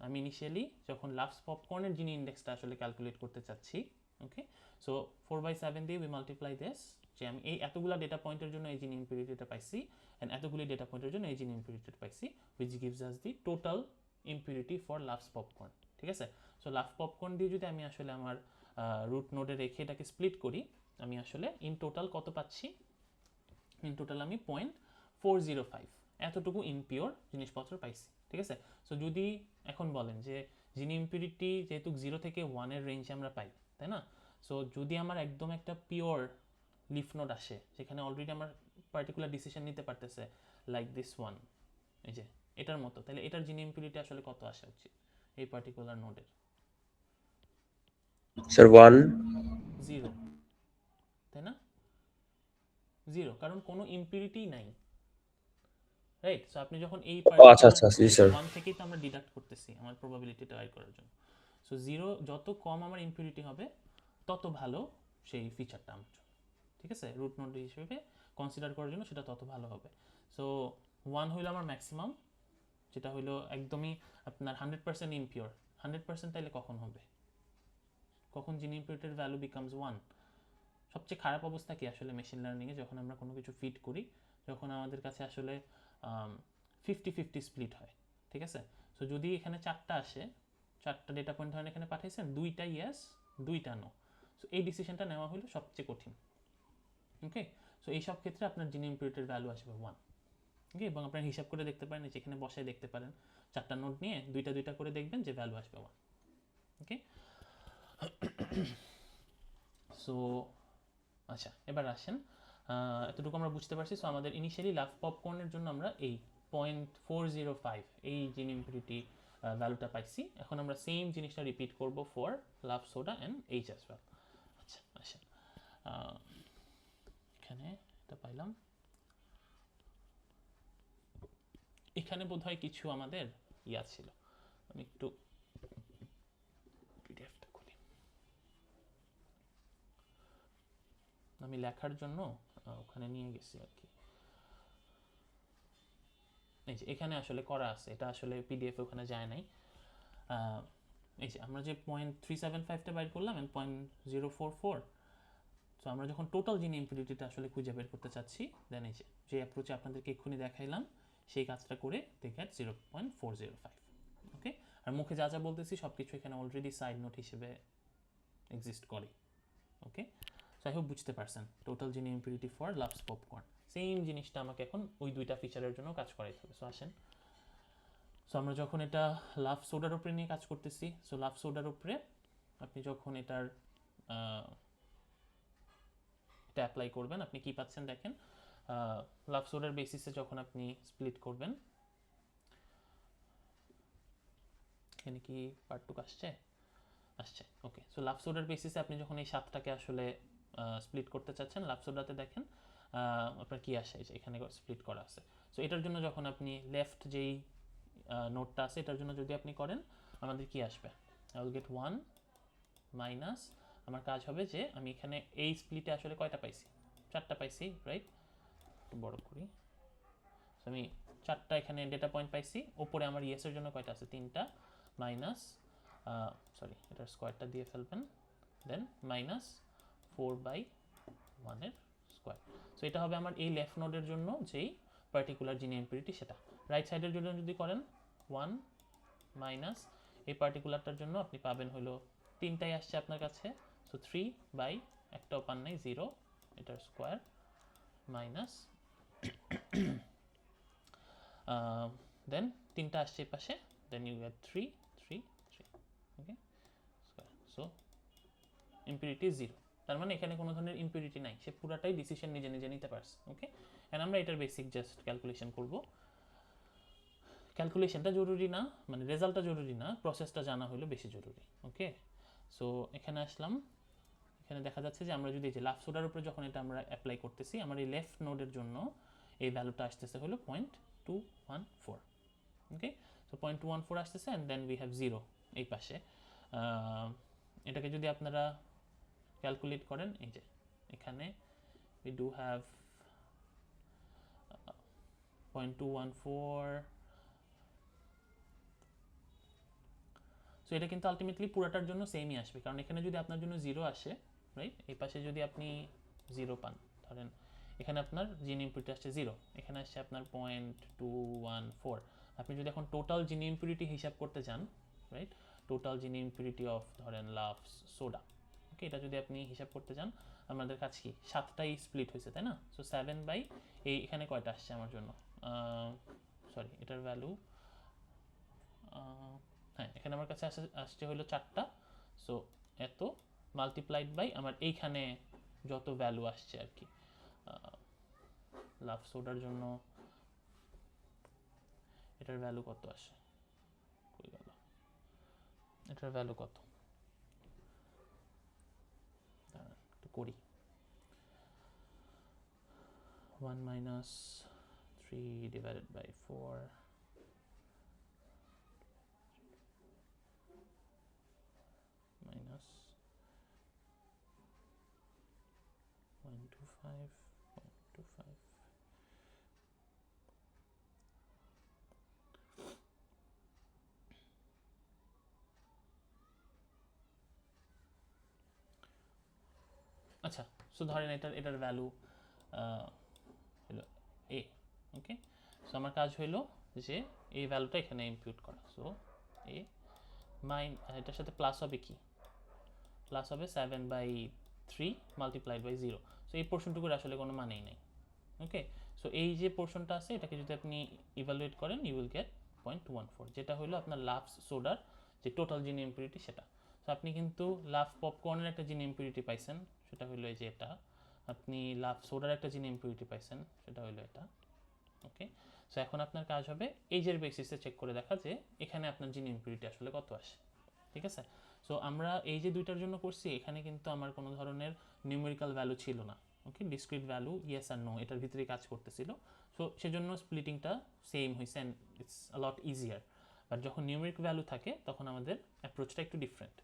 A: আমি ইনিশিয়ালি যখন লাভস পপকর্নের জিনি ইন্ডেক্সটা আসলে ক্যালকুলেট করতে চাচ্ছি, ওকে, সো 4/7 দিয়ে উই মাল্টিপ্লাই দিস, যে আমি এই এতগুলো ডেটা পয়েন্টের জন্য এই জিনি ইম্পিউরিটিটা পাইছি, এন্ড এতগুলি ডেটা পয়েন্টের জন্য এই জিনি ইম্পিউরিটিটা পাইছি, which gives us the total impurity for loves popcorn, ঠিক আছে? সো লাভ পপকর্ন দিয়ে যদি আমি আসলে আমার রুট নোডে রেখে এটাকে স্প্লিট করি, আমি আসলে ইন টোটাল কত পাচ্ছি? ইন টোটাল আমি 0.405 এতটুকু ইমপিওর জিনিসপত্র পাইছি, ঠিক আছে? সো যদি এখন বলেন যে জিনি ইম্পিউরিটি যেহেতু 0 থেকে 1-এর রেঞ্জে আমরা পাই, তাই না? সো যদি আমার একদম একটা পিওর লিফ নোড আসে, যেখানে অলরেডি আমার পার্টিকুলার ডিসিশন নিতে পারতেছে, লাইক দিস ওয়ান, এই যে এটার মতো, তাহলে এটার জিনি ইম্পিউরিটি আসলে কত আসা উচিত এই পার্টিকুলার নোডের?
B: স্যার 1।
A: 0, তাই না? 0, কারণ কোনো ইম্পিউরিটি নাই, রাইট? সো আপনি যখন এই
B: আচ্ছা
A: পার্টিকুলার
B: আচ্ছা, জি স্যার।
A: 1 থেকেই তো আমরা ডিডাক্ট করতেছি আমার প্রবাবিলিটিটা বাইর করার জন্য। সো 0 যত কম আমার ইম্পিউরিটি হবে তত ভালো সেই ফিচারটা আমার জন্য, ঠিক আছে? রুট নোড হিসেবে কনসিডার করার জন্য সেটা তত ভালো হবে। সো 1 হইলো আমার ম্যাক্সিমাম, যেটা হইলো একদমই আপনার 100% ইমপিওর। 100% তাইলে কখন হবে? কখন জিনি ইম্পিউরিটির ভ্যালু বিকামস 1? সবচেয়ে খারাপ অবস্থা কি আসলে মেশিন লার্নিংয়ে, যখন আমরা কোনো কিছু ফিট করি, যখন আমাদের কাছে আসলে 50-50 স্প্লিট হয়, ঠিক আছে? সো যদি এখানে 4টা আসে, 4টা ডেটা পয়েন্ট ধরেন এখানে পাঠাইছেন, 2টা ইয়েস 2টা নো, সো এই ডিসিশনটা নেওয়া হলো সবচেয়ে কঠিন, ওকে? সো এই সব ক্ষেত্রে আপনার জিনি ইম্পিউরিটির ভ্যালু আসবে 1, ওকে? এবং আপনার হিসাব করে দেখতে পারেন, যেখানে বসায় দেখতে পারেন, 4টা নোট নিয়ে 2টা করে দেখবেন যে ভ্যালু আসবে 1, ওকে? সো আচ্ছা, এবার আসেন, এতটুকু আমরা বুঝতে পারছি। সো আমাদের ইনিশিয়ালি লাভ পপকর্নের জন্য আমরা এই 0.405 এই জিনি ইম্পিউরিটি ভ্যালুটা পাইছি। এখন আমরা সেম জিনিসটা রিপিট করব for love soda and H as well. আচ্ছা আসেন, এখানে এটা পাইলাম, এখানে বোধহয় কিছু আমাদের ইয়া ছিল, আমি একটু পিডিএফটা খুলি, আমি লেখার জন্য ওখানে নিয়ে গেছি আর কি। এই যে এখানে আসলে করা আছে, এটা আসলে পিডিএফ ওখানে যায় নাই। এই যে আমরা যে 0.375টা বাইর করলাম এন্ড 0.044, সো আমরা যখন টোটাল জিনি ইম্পিউরিটিটা আসলে খুঁজে বের করতে চাচ্ছি, দেন এই যে অ্যাপ্রোচে আপনাদেরকে এক্ষুনি দেখাইলাম, সেই কাজটা করে দে গেট 0.405, ওকে? আর মুখে যা যা বলতেছি সব কিছু এখানে অলরেডি সাইড নোট হিসেবে এক্সিস্ট করে, ওকে? আই হোপ বুঝতে পারছেন total Gini impurity for loves popcorn. Same জিনিসটা আমাকে এখন ওই দুইটা ফিচারের জন্য কাজ করাইতে হবে। সো আসেন, সো আমরা যখন এটা লাভ সোডার উপরে নিয়ে কাজ করতেছি, সো লাভ সোডার উপরে আপনি যখন এটা অ্যাপ্লাই করবেন আপনি কি পাচ্ছেন দেখেন, লাভ সোডার বেসিসে যখন আপনি স্প্লিট করবেন, এখানে কি পার্টটুক আসছে? আসছে, ওকে। সো লাভ সোডার বেসিসে আপনি যখন এই 7টাকে আসলে স্প্লিট করতে চাচ্ছেন, লাভ সোডাতে দেখেন আপনার কি আসে, এখানে স্প্লিট করা আছে। সো এটার জন্য যখন আপনি লেফট যেই নোটটা আছে এটার জন্য যদি আপনি করেন, আমাদের কি আসবে, আই উইল গেট 1 মাইনাস, আমার কাজ হবে যে আমি এখানে এই স্প্লিটে আসলে কয়টা পাইছি, 4টা পাইছি, রাইট? একটু বড় করি। সো আমি 4টা এখানে ডেটা পয়েন্ট পাইছি, ওপরে আমার ইয়েসের জন্য কয়টা আছে, 3টা, মাইনাস সরি এটার স্কোয়ারটা দিয়ে ফেলবেন, দেন মাইনাস 4/1 এর স্কোয়ার। সো এটা হবে আমার এই লেফট নোডের জন্য যেই পার্টিকুলার জিনি ইম্পিউরিটি সেটা। রাইট সাইডের জন্য যদি করেন 1 মাইনাস এই পার্টিকুলারটার জন্য আপনি পাবেন হলো 3টাই আসছে আপনার কাছে, সো 3 একটাও পান নাই 0 এটার স্কোয়ার মাইনাস দেন 3টা আসছে এই পাশে, then you get 3 3 3, okay square. So impurity 0, তার মানে এখানে কোনো ধরনের ইম্পিউরিটি নাই, সে পুরাটাই ডিসিশন নিজে নিজে নিতে পারছে, ওকে। অ্যান্ড আমরা এটার বেসিক জাস্ট ক্যালকুলেশন করব। ক্যালকুলেশনটা জরুরি না, মানে রেজাল্টটা জরুরি না, প্রসেসটা জানা হলো বেশি জরুরি, ওকে। সো এখানে আসলাম, এখানে দেখা যাচ্ছে যে আমরা যদি এই যে লাভ সোডার উপরে যখন এটা আমরা অ্যাপ্লাই করতেছি, আমার এই লেফট নোডের জন্য এই ভ্যালুটা আসতেছে হলো 0.214, ওকে। সো 0.214 আসতেছে, অ্যান্ড দেন উই হ্যাভ 0 এই পাশে। এটাকে যদি আপনারা ক্যালকুলেট করেন, এই যে এখানে we do have 0.214, সো এটা কিন্তু আলটিমেটলি পুরাটার জন্য সেমই আসবে, কারণ এখানে যদি আপনার জন্য 0 আসে, রাইট, এই পাশে যদি আপনি 0 পান, ধরেন এখানে আপনার জিনি ইম্পিউরিটি আসছে 0, এখানে আসছে আপনার 0.214, আপনি যদি এখন টোটাল জিনি ইম্পিউরিটি হিসাব করতে চান, right, total Gini impurity of ধরেন লাভ সোডা, ওকে, এটা যদি আপনি হিসাব করতে চান, আমাদের কাছে কি 7টাই স্প্লিট হয়েছে, তাই না? সো 7 এই এখানে কয়টা আসছে আমার জন্য, সরি এটার ভ্যালু, হ্যাঁ এখানে আমার কাছে আসছে হলো 4টা, সো এত মাল্টিপ্লাইড বাই আমার এইখানে যত ভ্যালু আসছে আর কি, লাভ সোডার জন্য এটার ভ্যালু কত আসে, কই গেল, এটার ভ্যালু কত, একটু করি, 1 minus 3 divided by 4 minus 0.25 আচ্ছা। সো ধরেন এটার ভ্যালু হলো a, ওকে। সো আমার কাজ হলো যে এই ভ্যালুটা এখানে ইম্পিউট করা, সো a এটার সাথে প্লাস হবে কি, প্লাস হবে 7/3 মাল্টিপ্লাইড বাই 0, সো এই পোর্শনটুকুর আসলে কোনো মানেই নেই, ওকে। সো এই যে পোর্শনটা আছে এটাকে যদি আপনি ইভালুয়েট করেন, ইউ উইল গেট 0.214, যেটা হলো আপনার লাভ সোডার যে টোটাল জিনি ইম্পিউরিটি সেটা। সো আপনি কিন্তু লাভ পপকর্নের একটা জিনি ইম্পিউরিটি পাইছেন, সেটা হলো এই যে এটা, আপনি লাভ সোডার একটা জিনি ইম্পিউরিটি পাইছেন, সেটা হলো এটা, ওকে। সো এখন আপনার কাজ হবে এইজের বেসিসে চেক করে দেখা যে এখানে আপনার জিনি ইম্পিউরিটি আসলে কত আসে, ঠিক আছে। সো আমরা এই যে দুইটার জন্য করছি, এখানে কিন্তু আমার কোনো ধরনের নিউমেরিক্যাল ভ্যালু ছিল না, ওকে, ডিসক্রিট ভ্যালু ইয়েস আর নো এটার ভিতরে কাজ করতেছিল, সো সেজন্য স্প্লিটিংটা সেম হয়েছে, and it's a lot easier. But যখন নিউমেরিক ভ্যালু থাকে তখন আমাদের অ্যাপ্রোচটা একটু ডিফারেন্ট।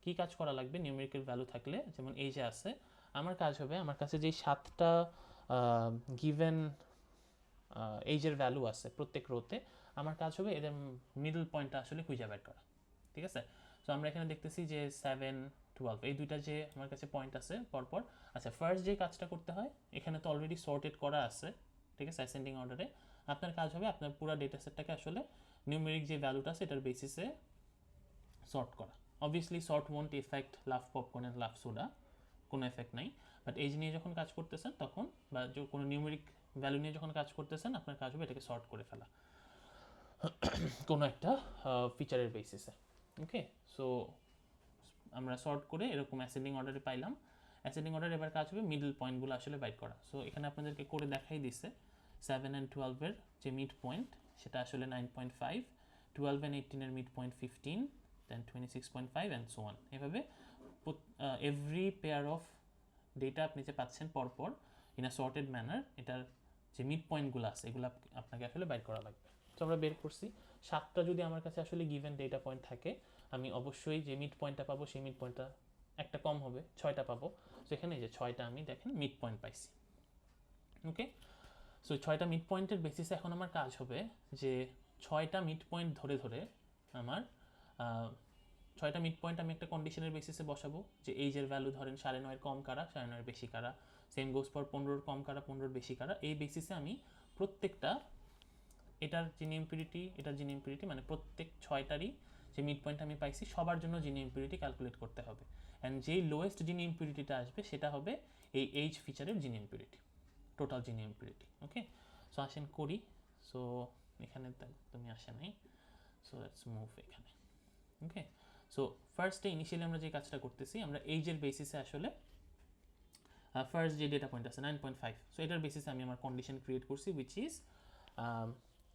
A: কী কাজ করা লাগবে নিউমেরিক্যাল ভ্যালু থাকলে, যেমন এই যে আছে, আমার কাজ হবে আমার কাছে যেই 7টা গিভেন এইজের ভ্যালু আছে প্রত্যেক রোতে, আমার কাজ হবে এদের মিডল পয়েন্টটা আসলে খুঁজে বের করা, ঠিক আছে। সো আমরা এখানে দেখতেছি যে 7 12 এই দুইটা যে আমার কাছে পয়েন্ট আছে পরপর। আচ্ছা, ফার্স্ট যে কাজটা করতে হয়, এখানে তো অলরেডি সর্টেড করা আছে, ঠিক আছে, অ্যাসেন্ডিং অর্ডারে। আপনার কাজ হবে আপনার পুরো ডেটা সেটটাকে আসলে নিউমেরিক যে ভ্যালুটা আছে এটার বেসিসে সর্ট করা। Obviously sort won't effect love popcorn and love soda, কোনো এফেক্ট নাই, বাট এজ নিয়ে যখন কাজ করতেছেন তখন, বা কোনো নিউমেরিক ভ্যালু নিয়ে যখন কাজ করতেছেন, আপনার কাজ হবে এটাকে সর্ট করে ফেলা কোনো একটা ফিচারের বেসিসে। ওকে, সো আমরা সর্ট করে এরকম অ্যাসেন্ডিং অর্ডারে পাইলাম। অ্যাসেন্ডিং অর্ডার এবার কাজ হবে মিডল পয়েন্টগুলো আসলে বাইট করা। সো এখানে আপনাদেরকে করে দেখাই দিচ্ছে 7 and 12-এর যে মিড পয়েন্ট সেটা আসলে 9.5, 12 and 18-এর mid point 15, then 26.5 and so on. এভাবে এভরি পেয়ার অফ ডেটা আপনি যে পাচ্ছেন পরপর ইন আ সর্টেড ম্যানার, এটার যে মিড পয়েন্টগুলো আছে এগুলো আপনাকে আসলে বাইট করা লাগবে। তো আমরা বের করছি 7টা যদি আমার কাছে আসলে গিভেন ডেটা পয়েন্ট থাকে, আমি অবশ্যই যে মিড পয়েন্টটা পাবো সেই মিড পয়েন্টটা একটা কম হবে, 6টা পাবো। সো এখানে যে 6টা আমি দেখেন মিড পয়েন্ট পাইছি। ওকে, সো 6টা মিড পয়েন্টের বেসিসে এখন আমার কাজ হবে যে 6টা মিড পয়েন্ট ধরে ধরে আমার 6টা মিড পয়েন্ট আমি একটা কন্ডিশনের বেসিসে বসাবো, যে এইজের ভ্যালু ধরেন 9.5 কম কারা, 9.5 বেশি কারা, সেম গোস ফর 15 কম কারা, 15 বেশি কারা। এই বেসিসে আমি প্রত্যেকটা এটার জিনি ইম্পিউরিটি, এটার জিনি ইম্পিউরিটি, মানে প্রত্যেক 6টারই যে মিড পয়েন্ট আমি পাইছি সবার জন্য জিনি ইম্পিউরিটি ক্যালকুলেট করতে হবে। অ্যান্ড যেই লোয়েস্ট জিনি ইম্পিউরিটিটা আসবে সেটা হবে এই এইচ ফিচারের জিনি ইম্পিউরিটি, টোটাল জিনি ইম্পিউরিটি। ওকে, সো আসেন করি। সো এখানে তুমি আসে নাই, সো লেটস মুভ এখানে। ওকে, সো ফার্স্টে ইনিশিয়ালি আমরা যে কাজটা করতেছি, আমরা এইজের বেসিসে আসলে ফার্স্ট যে ডেটা পয়েন্ট আছে 9.5, সো এটার বেসিসে আমি আমার কন্ডিশন ক্রিয়েট করছি which is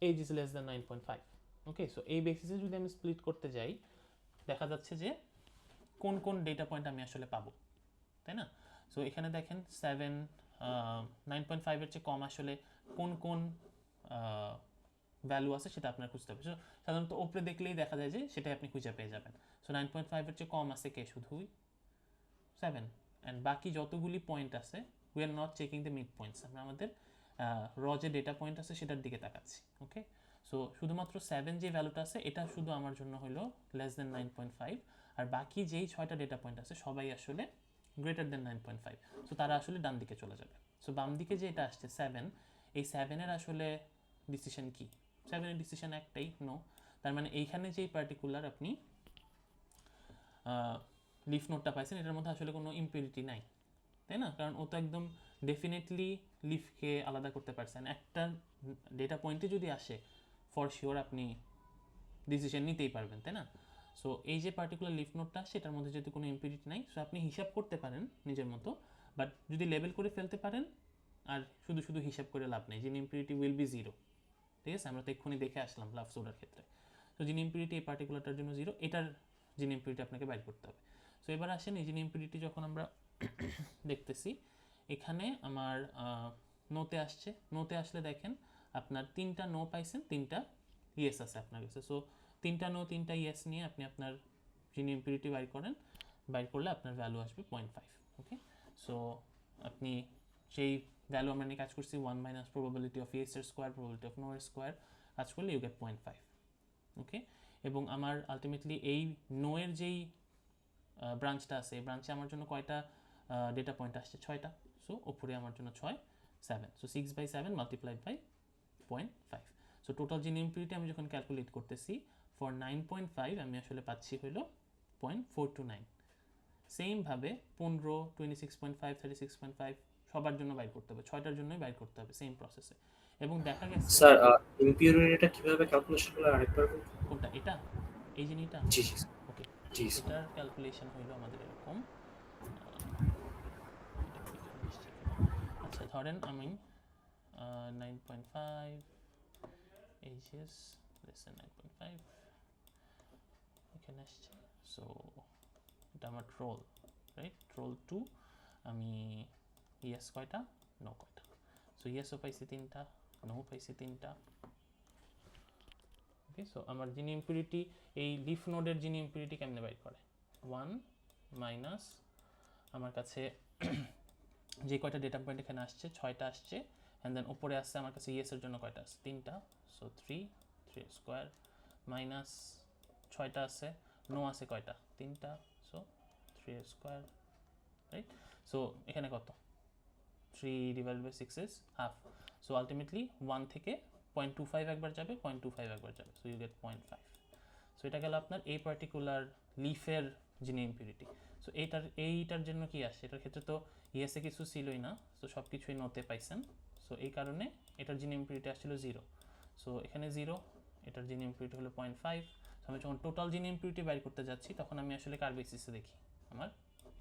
A: age is less than 9.5. Okay, so এই বেসিসে যদি আমি স্প্লিট করতে যাই, দেখা যাচ্ছে যে কোন কোন ডেটা পয়েন্ট আমি আসলে পাবো, তাই না? সো এখানে দেখেন 9.5-এর চেয়ে কম আসলে কোন কোন ভ্যালু আছে সেটা আপনার খুঁজতে হবে। সো সাধারণত ওপরে দেখলেই দেখা যায় যে সেটাই আপনি খুঁজে পেয়ে যাবেন। সো 9.5-এর চেয়ে কম আছে কে? শুধুই 7, অ্যান্ড বাকি যতগুলি পয়েন্ট আছে we are not checking the mid points, আমরা আমাদের র যে ডেটা পয়েন্ট আছে সেটার দিকে তাকাচ্ছি। ওকে, সো শুধুমাত্র 7 যে ভ্যালুটা আছে এটা শুধু আমার জন্য হলো লেস দেন 9.5, আর বাকি যেই 6টা ডেটা পয়েন্ট আছে সবাই আসলে গ্রেটার দেন 9.5, সো তারা আসলে ডান দিকে চলে যাবে। সো বাম দিকে যে এটা আসছে 7, এই 7-এর আসলে ডিসিশন কি? 7-এর ডিসিশন একটাই, নো। তার মানে এইখানে যেই পার্টিকুলার আপনি লিফ নোটটা পাইছেন এটার মধ্যে আসলে কোনো ইম্পিউরিটি নাই, তাই না? কারণ ও তো একদম ডেফিনেটলি লিফকে আলাদা করতে পারছেন। একটা ডেটা পয়েন্টে যদি আসে ফর শিওর আপনি ডিসিশন নিতেই পারবেন, তাই না? সো এই যে পার্টিকুলার লিফ নোটটা সেটার মধ্যে যদি কোনো ইম্পিউরিটি নাই, সো আপনি হিসাব করতে পারেন নিজের মতো, বাট যদি লেবেল করে ফেলতে পারেন আর শুধু শুধু হিসাব করে লাভ নেই, জিন ইম্পিউরিটি উইল বি 0। ঠিক আছে, আমরা তো এক্ষুনি দেখে আসলাম লাভ সোডার ক্ষেত্রে। তো জিন ইম্পিউরিটি এই পার্টিকুলারটার জন্য 0, এটার জিন ইম্পিউরিটি আপনাকে বাইর করতে হবে। সো এবার আসেন এই জিন ইম্পিউরিটি যখন আমরা দেখতেছি, এখানে আমার নোতে আসছে। নোতে আসলে দেখেন আপনার 3টা নো পাইছেন, 3টা ইয়েস আছে আপনার কাছে। সো 3টা নো 3টা ইয়েস নিয়ে আপনি আপনার জিনি ইম্পিউরিটি বাইর করেন, বাইর করলে আপনার ভ্যালু আসবে 0.5। ওকে, সো আপনি যেই ভ্যালু আমরা নিয়ে কাজ করছি 1 মাইনাস প্রবাবিলিটি অফ ইয়েস এর স্কোয়ার, প্রবাবিলিটি অফ নো এর স্কোয়ার, কাজ করলে ইউ গেট 0.5। ওকে, এবং আমার আলটিমেটলি এই নো এর যেই ব্রাঞ্চটা আছে এই ব্রাঞ্চে আমার জন্য কয়টা ডেটা পয়েন্ট আসছে? 6টা। সো ওপরে আমার জন্য 6, 7, so 6/7 multiplied by 0.5। So total Gini impurity আমি যখন ক্যালকুলেট করতেছি ফর 9.5 আমি আসলে পাচ্ছি হলো 0.429। সেমভাবে 15, 26.5, 36.5 সবার জন্য বাইর করতে হবে, 6টার জন্যই বাইর করতে হবে সেম প্রসেসে। এবং দেখা গেছে
B: স্যার ইম্পিউরিটিটা কিভাবে ক্যালকুলেশন করলে আরেকবার বলুন?
A: কোনটা? এটা, এই জিনিসটা।
B: জি জি
A: ওকে,
B: জি স্যার।
A: এটার ক্যালকুলেশন হইলো আমাদের এরকম। এটা কি এখানে আসছে কিনা? আচ্ছা, ধরেন আমি 9.5 ages less than 9.5 এখানে আসছে। সো এটা আমার ট্রোল, রাইট? ট্রোল 2, আমি ইয়েস কয়টা, নো কয়টা? সো ইয়েসও পাইছি 3টা, নো পাইছি 3টা। ওকে, সো আমার জিনি ইম্পিউরিটি, এই লিফ নোডের জিনি ইম্পিউরিটি কেমনে বাইর করে? 1 মাইনাস আমার কাছে যে কয়টা ডেটা পয়েন্ট এখানে আসছে 6টা আসছে, অ্যান্ড দেন উপরে আসছে আমার কাছে ইয়েস এর জন্য কয়টা আছে? 3টা। সো 3 স্কোয়ার মাইনাস 6টা আছে, নো আছে কয়টা? 3টা। So 3 square, right? সো এখানে কত? 3/6 ইজ হাফ। সো আলটিমেটলি 1 থেকে 0.25 একবার যাবে, 0.25 একবার যাবে, সো ইউ গেট 0.5। সো এটা গেল আপনার এই পার্টিকুলার লিফের জিনি ইম্পিউরিটি। সো এইটার জন্য কি আসছে, এটার ক্ষেত্রে তো ইএসএ কিছু ছিলই না, সো সব কিছুই নোতে পাইছেন। সো এই কারণে এটার জিন ইম্পিউরিটি আসছিল 0। সো এখানে 0, এটার জিন ইম্পিউরিটি হলো 0.5। আমি যখন টোটাল জিন ইম্পিউরিটি বাইর করতে যাচ্ছি তখন আমি আসলে কার বেসিসে দেখি, আমার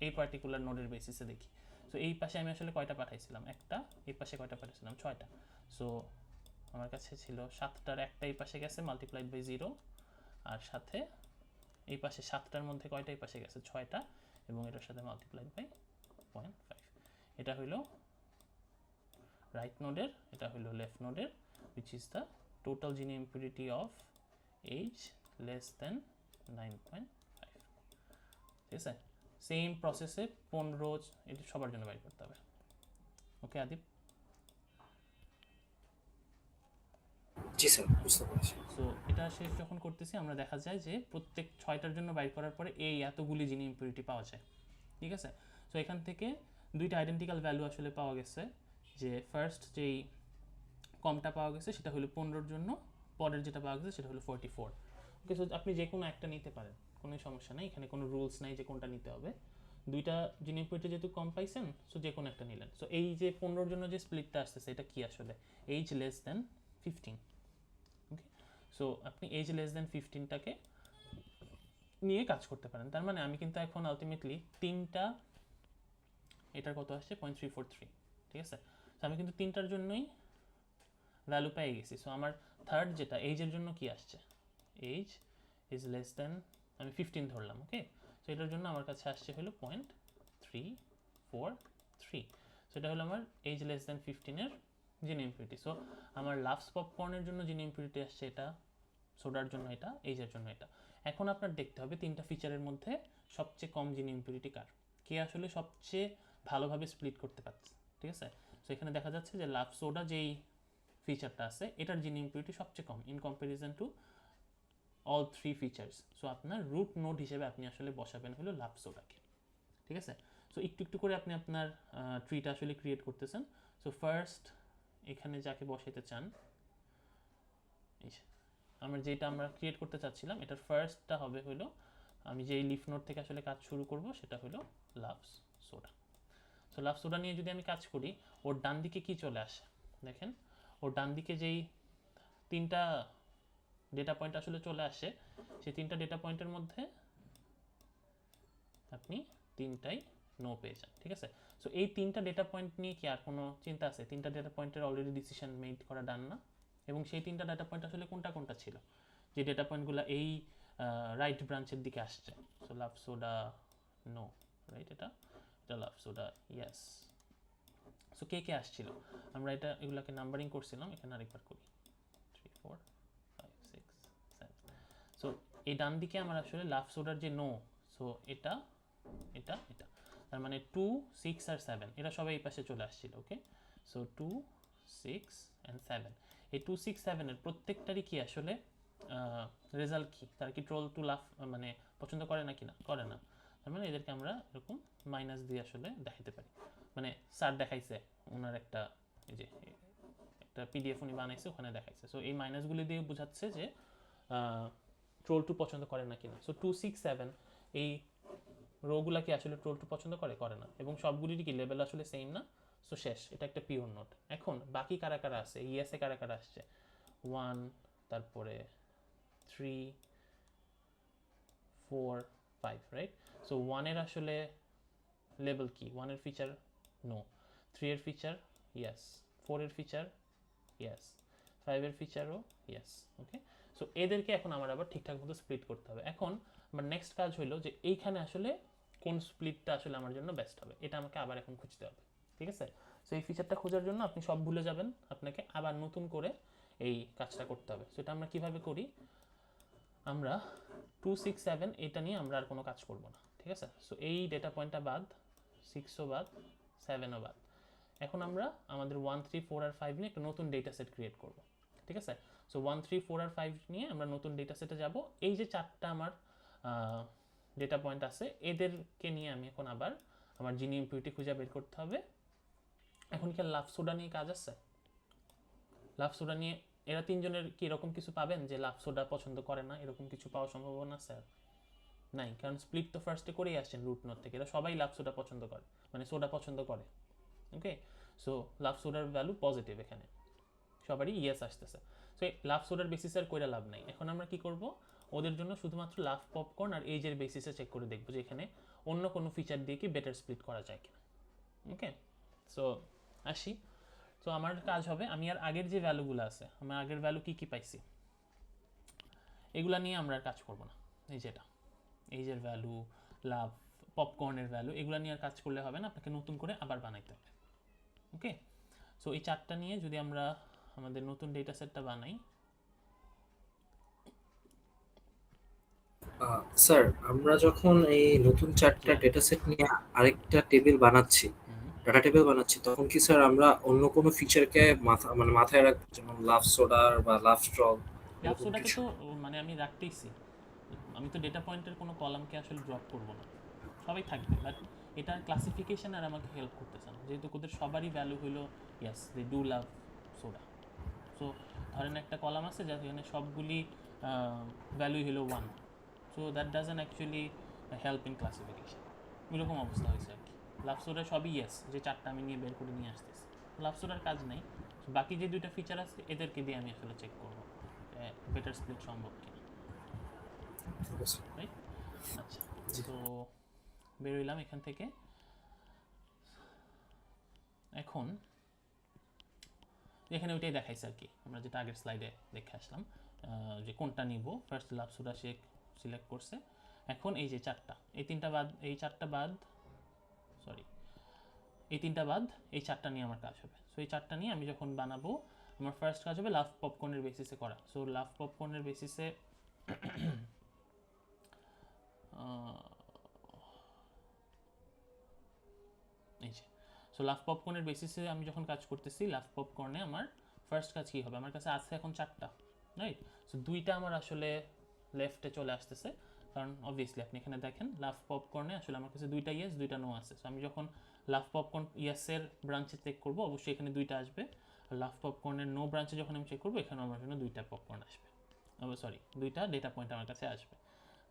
A: এই পার্টিকুলার নোডের বেসিসে দেখি। সো এই পাশে আমি আসলে কয়টা পাঠাইছিলাম, একটা, এই পাশে কয়টা পাঠাইছিলাম, 6টা। সো আমার কাছে ছিল 7টার একটা এই পাশে গেছে মাল্টিপ্লাইড বাই 0, আর সাথে এই পাশে 7টার মধ্যে কয়টা এই পাশে গেছে, 6টা, এবং এটার সাথে মাল্টিপ্লাইড বাই 0.5। এটা হইলো রাইট নোডের, এটা হইলো লেফট নোডের, which is the total gene impurity of age less than 9.5। ঠিক আছে, সেম প্রসেসে 15 এটা সবার জন্য বাইর করতে হবে। ওকে আদিপ?
B: জি স্যার, বুঝতে পারছি।
A: সো এটা শেষ যখন করতেছি আমরা দেখা যায় যে প্রত্যেক 6টার জন্য বাইর করার পরে এই এতগুলি জিন ইম্পিউরিটি পাওয়া যায়। ঠিক আছে, সো এখান থেকে দুইটা আইডেন্টিক্যাল ভ্যালু আসলে পাওয়া গেছে। যে ফার্স্ট যেই কমটা পাওয়া গেছে সেটা হলো 15-র জন্য, পরের যেটা পাওয়া গেছে সেটা হলো 44। ওকে, সো আপনি যে কোনো একটা নিতে পারেন, কোনো সমস্যা নেই, এখানে কোনো রুলস নাই যে কোনটা নিতে হবে। দুইটা জিন ইম্পিউরিটি যেহেতু কম পাইছেন, সো যে কোনো একটা নিলেন। সো এই যে 15-র জন্য যে স্প্লিটটা আসতেছে এটা কি আসলে, এইজ লেস দেন 15। ওকে, সো আপনি এইজ লেস দেন 15টাকে নিয়ে কাজ করতে পারেন। তার মানে আমি কিন্তু এখন আলটিমেটলি তিনটা, এটার কত আসছে 0.343। ঠিক আছে, সো আমি কিন্তু তিনটার জন্যই ভ্যালু পেয়ে গেছি। সো আমার থার্ড যেটা এইজের জন্য কি আসছে, এইজ ইজ লেস দেন, আমি 15 ধরলাম। ওকে, সো এটার জন্য আমার কাছে আসছে হলো 0.343। সো এটা হলো আমার এইজ লেস দেন 15-এর জিন ইম্পিউরিটি। সো আমার লাভস পপকর্নের জন্য জিন ইম্পিউরিটি আসছে এটা, সোডার জন্য এটা, এইজের জন্য এটা। এখন আপনার দেখতে হবে তিনটা ফিচারের মধ্যে সবচেয়ে কম জিন ইম্পিউরিটি কার, কে আসলে সবচেয়ে ভালোভাবে স্প্লিট করতে পারছে। ঠিক আছে, সো এখানে দেখা যাচ্ছে যে লাভ সোডা যেই ফিচারটা আছে এটার জিন ইম্পিউরিটি সবচেয়ে কম in comparison to all three features. So আপনার রুট নোড হিসেবে আপনি আসলে বসাবেন হলো লাভ সোডাকে। ঠিক আছে, সো একটু একটু করে আপনি আপনার ট্রিটা আসলে ক্রিয়েট করতেছেন। সো ফার্স্ট এখানে যাকে বসাইতে চান, যেটা আমরা ক্রিয়েট করতে চাচ্ছিলাম এটার ফার্স্টটা হবে হলো, আমি যেই লিফ নোড থেকে আসলে কাজ শুরু করব সেটা হলো loves soda. So love soda নিয়ে যদি আমি কাজ করি, ওর ডান দিকে কি চলে আসে দেখেন, ওর ডান দিকে যেই তিনটা ডেটা পয়েন্ট আসলে চলে আসে, সেই তিনটা ডেটা পয়েন্টের মধ্যে আপনি তিনটাই নো পেয়ে যান। ঠিক আছে, সো এই তিনটা ডেটা পয়েন্ট নিয়ে কি আর কোনো চিন্তা আছে? তিনটা ডেটা পয়েন্টের অলরেডি ডিসিশন মেড করা ডান না? এবং সেই তিনটা ডেটা পয়েন্ট আসলে কোনটা কোনটা ছিল, যে ডেটা পয়েন্টগুলো এই রাইট ব্রাঞ্চের দিকে আসছে। So love soda no, right, এটা লাভ সোডা ইয়েস। সো কে কে আসছিল, আমরা এগুলোকে নাম্বারিং করছিলাম, এখানে আরেকবার করি 3 4 5 6 7। সো এই ডান দিকে আমার আসলে লাভ সোডার যে নো, সো এটা এটা এটা, তার মানে 2 6 আর 7 এরা সবাই এই পাশে চলে আসছিল। ওকে, সো 2 6 অ্যান্ড 7, এই 2 6 7 এর প্রত্যেকটারই কি আসলে রেজাল্ট কি, তারা কি ট্রোল টু লাভ মানে পছন্দ করে না, কি না করে না। তার মানে এদেরকে আমরা এরকম মাইনাস দিয়ে আসলে দেখাতে পারি। মানে স্যার দেখাইছে ওনার একটা, এই যে একটা পিডিএফ উনি বানাইছে ওখানে দেখাইছে। সো এই মাইনাসগুলি দিয়ে বোঝাচ্ছে যে ট্রোল টু পছন্দ করে না কিনা। সো 2 6 7 এই রোগুলা কি আসলে ট্রোল টু পছন্দ করে না, এবং সবগুলিরই কি লেভেল আসলে সেম না। সো শেষ, এটা একটা পিওর নোট। এখন বাকি কারা কারা আছে, ইএসএ কারা কারা আসছে, 1, তারপরে 3 4 5, রাইট। সো 1 এর আসলে লেভেল কি, 1 এর ফিচার নো, 3 এর ফিচার ইয়েস, 4 এর ফিচার ইয়েস, 5 এর ফিচারও ইয়েস। ওকে, সো এদেরকে এখন আমার আবার ঠিকঠাক মতো স্প্লিট করতে হবে। এখন আমার নেক্সট কাজ হলো যে এইখানে আসলে কোন স্প্লিটটা আসলে আমার জন্য বেস্ট হবে, এটা আমাকে আবার এখন খুঁজতে হবে। ঠিক আছে, সো এই ফিচারটা খোঁজার জন্য আপনি সব ভুলে যাবেন, আপনাকে আবার নতুন করে এই কাজটা করতে হবে। সো এটা আমরা কিভাবে করি, আমরা 2 6 7 এটা নিয়ে আমরা আর কোনো কাজ করব না। ঠিক আছে, সো এই ডেটা পয়েন্টটা বাদ, 6ও বাদ, 7ও বাদ। এখন আমরা আমাদের 1 3 4 আর 5 নিয়ে একটা নতুন ডেটা সেট ক্রিয়েট করব। ঠিক আছে, সো 1 3 4 আর 5 নিয়ে আমরা নতুন ডেটা সেটে যাব। এই যে চারটা আমার ডেটা পয়েন্ট আছে এদেরকে নিয়ে আমি এখন আবার আমার জিন ইম্পিউরিটি খুঁজে বের করতে হবে। এখন কি লাভ সোডা নিয়ে কাজ আছে? লাভ সোডা নিয়ে এরা তিনজনের কি এরকম কিছু পাবেন যে লাভ সোডা পছন্দ করে না, এরকম কিছু পাওয়ার সম্ভাবনা স্যার? নাই, কারণ স্প্লিট তো ফার্স্টে করেই আসছেন রুট নোড থেকে, এটা সবাই লাভ সোডা পছন্দ করে, মানে সোডা পছন্দ করে। ওকে, সো লাভ সোডার ভ্যালু পজিটিভ, এখানে সবারই ইয়েস আসতেছে। সো এই লাভ সোডার বেসিসে আর কইরা লাভ নাই। এখন আমরা কি করব, ওদের জন্য শুধুমাত্র লাভ পপকর্ন আর এজের বেসিসে চেক করে দেখবো যে এখানে অন্য কোনো ফিচার দিয়ে কি বেটার স্প্লিট করা যায় কিনা। ওকে, সো আসি। সো আমার কাজ হবে, আমি আর আগের যে ভ্যালুগুলো আছে, আমার আগের ভ্যালু কি কি পাইছি এগুলা নিয়ে আমরা আর কাজ করব না। এই যেটা এইজের ভ্যালু, লাভ, পপকর্নের ভ্যালু, এগুলো নিয়ে আর কাজ করলে হবে না, আপনাকে নতুন করে আবার বানাইতে হবে। ওকে, সো এই চারটা নিয়ে যদি আমরা আমাদের নতুন ডেটা সেটটা বানাই।
B: স্যার, আমরা যখন এই নতুন 4টা ডেটা সেট নিয়ে আরেকটা টেবিল বানাচ্ছি, ডাটা টেবিল বানাচ্ছি, তখন কি স্যার আমরা অন্য কোনো ফিচারকে মাথায় রাখবো, যেমন লাভ সোডার বা লাভ স্ট্রং
A: লাভ
B: এরকম
A: সোডাকে
B: কিছু?
A: তো মানে আমি রাখতেইছি, আমি তো ডেটা পয়েন্টের কোনো কলামকে আসলে ড্রপ করব না, সবাই থাকবে, বাট এটা ক্লাসিফিকেশন আর আমাকে হেল্প করতেছে না, যেহেতু ওদের সবারই ভ্যালু হলো yes they do love soda. So ধরেন একটা কলাম আছে যেখানে সবগুলি ভ্যালুই হলো 1, so that doesn't actually help in classification. এরকম অবস্থা হয়েছে আর কি। লাভ সোডার সবই ইয়েস, যে চারটা আমি নিয়ে বের করে নিয়ে আসতেছি, লাভ সোডার কাজ নেই। বাকি যে দুইটা ফিচার আছে এদেরকে দিয়ে আমি আসলে চেক করবো বেটার স্প্লিট সম্ভব কিনা, রাইট? আচ্ছা, তো বেরোইলাম এখান থেকে। এখন এখানে ওইটাই দেখাইছে আর কি, আমরা যেটা আগের স্লাইডে দেখে আসলাম, যে কোনটা নিব। ফার্স্ট লাভ সোডা সে সিলেক্ট করছে। এখন এই যে চারটা, এই তিনটা বাদ, এই চারটা বাদ, সরি এই তিনটা বাদ, এই চারটা নিয়ে আমার কাজ হবে। সো এই চারটা নিয়ে আমি যখন বানাবো, আমার ফার্স্ট কাজ হবে লাভ পপকর্নের বেসিসে করা। সো লাভ পপকর্নের বেসিসে এই যে, সো লাভ পপকর্নের বেসিসে আমি যখন কাজ করতেছি, লাভ পপকর্নে আমার ফার্স্ট কাজ কী হবে, আমার কাছে আছে এখন চারটা, রাইট? সো দুইটা আমার আসলে লেফটে চলে আসতেছে, কারণ অবভিয়াসলি আপনি এখানে দেখেন লাভ পপকর্নে আসলে আমার কাছে দুইটা ইয়েস দুইটা নো আছে। সো আমি যখন লাভ পপকর্ন ইয়েসের ব্রাঞ্চে চেক করবো, অবশ্যই এখানে দুইটা আসবে, আর লাভ পপকর্নের নো ব্রাঞ্চে যখন আমি চেক করবো, এখানে আমার জন্য দুইটা পপকর্ন আসবে, সরি দুইটা ডেটা পয়েন্ট আমার কাছে আসবে।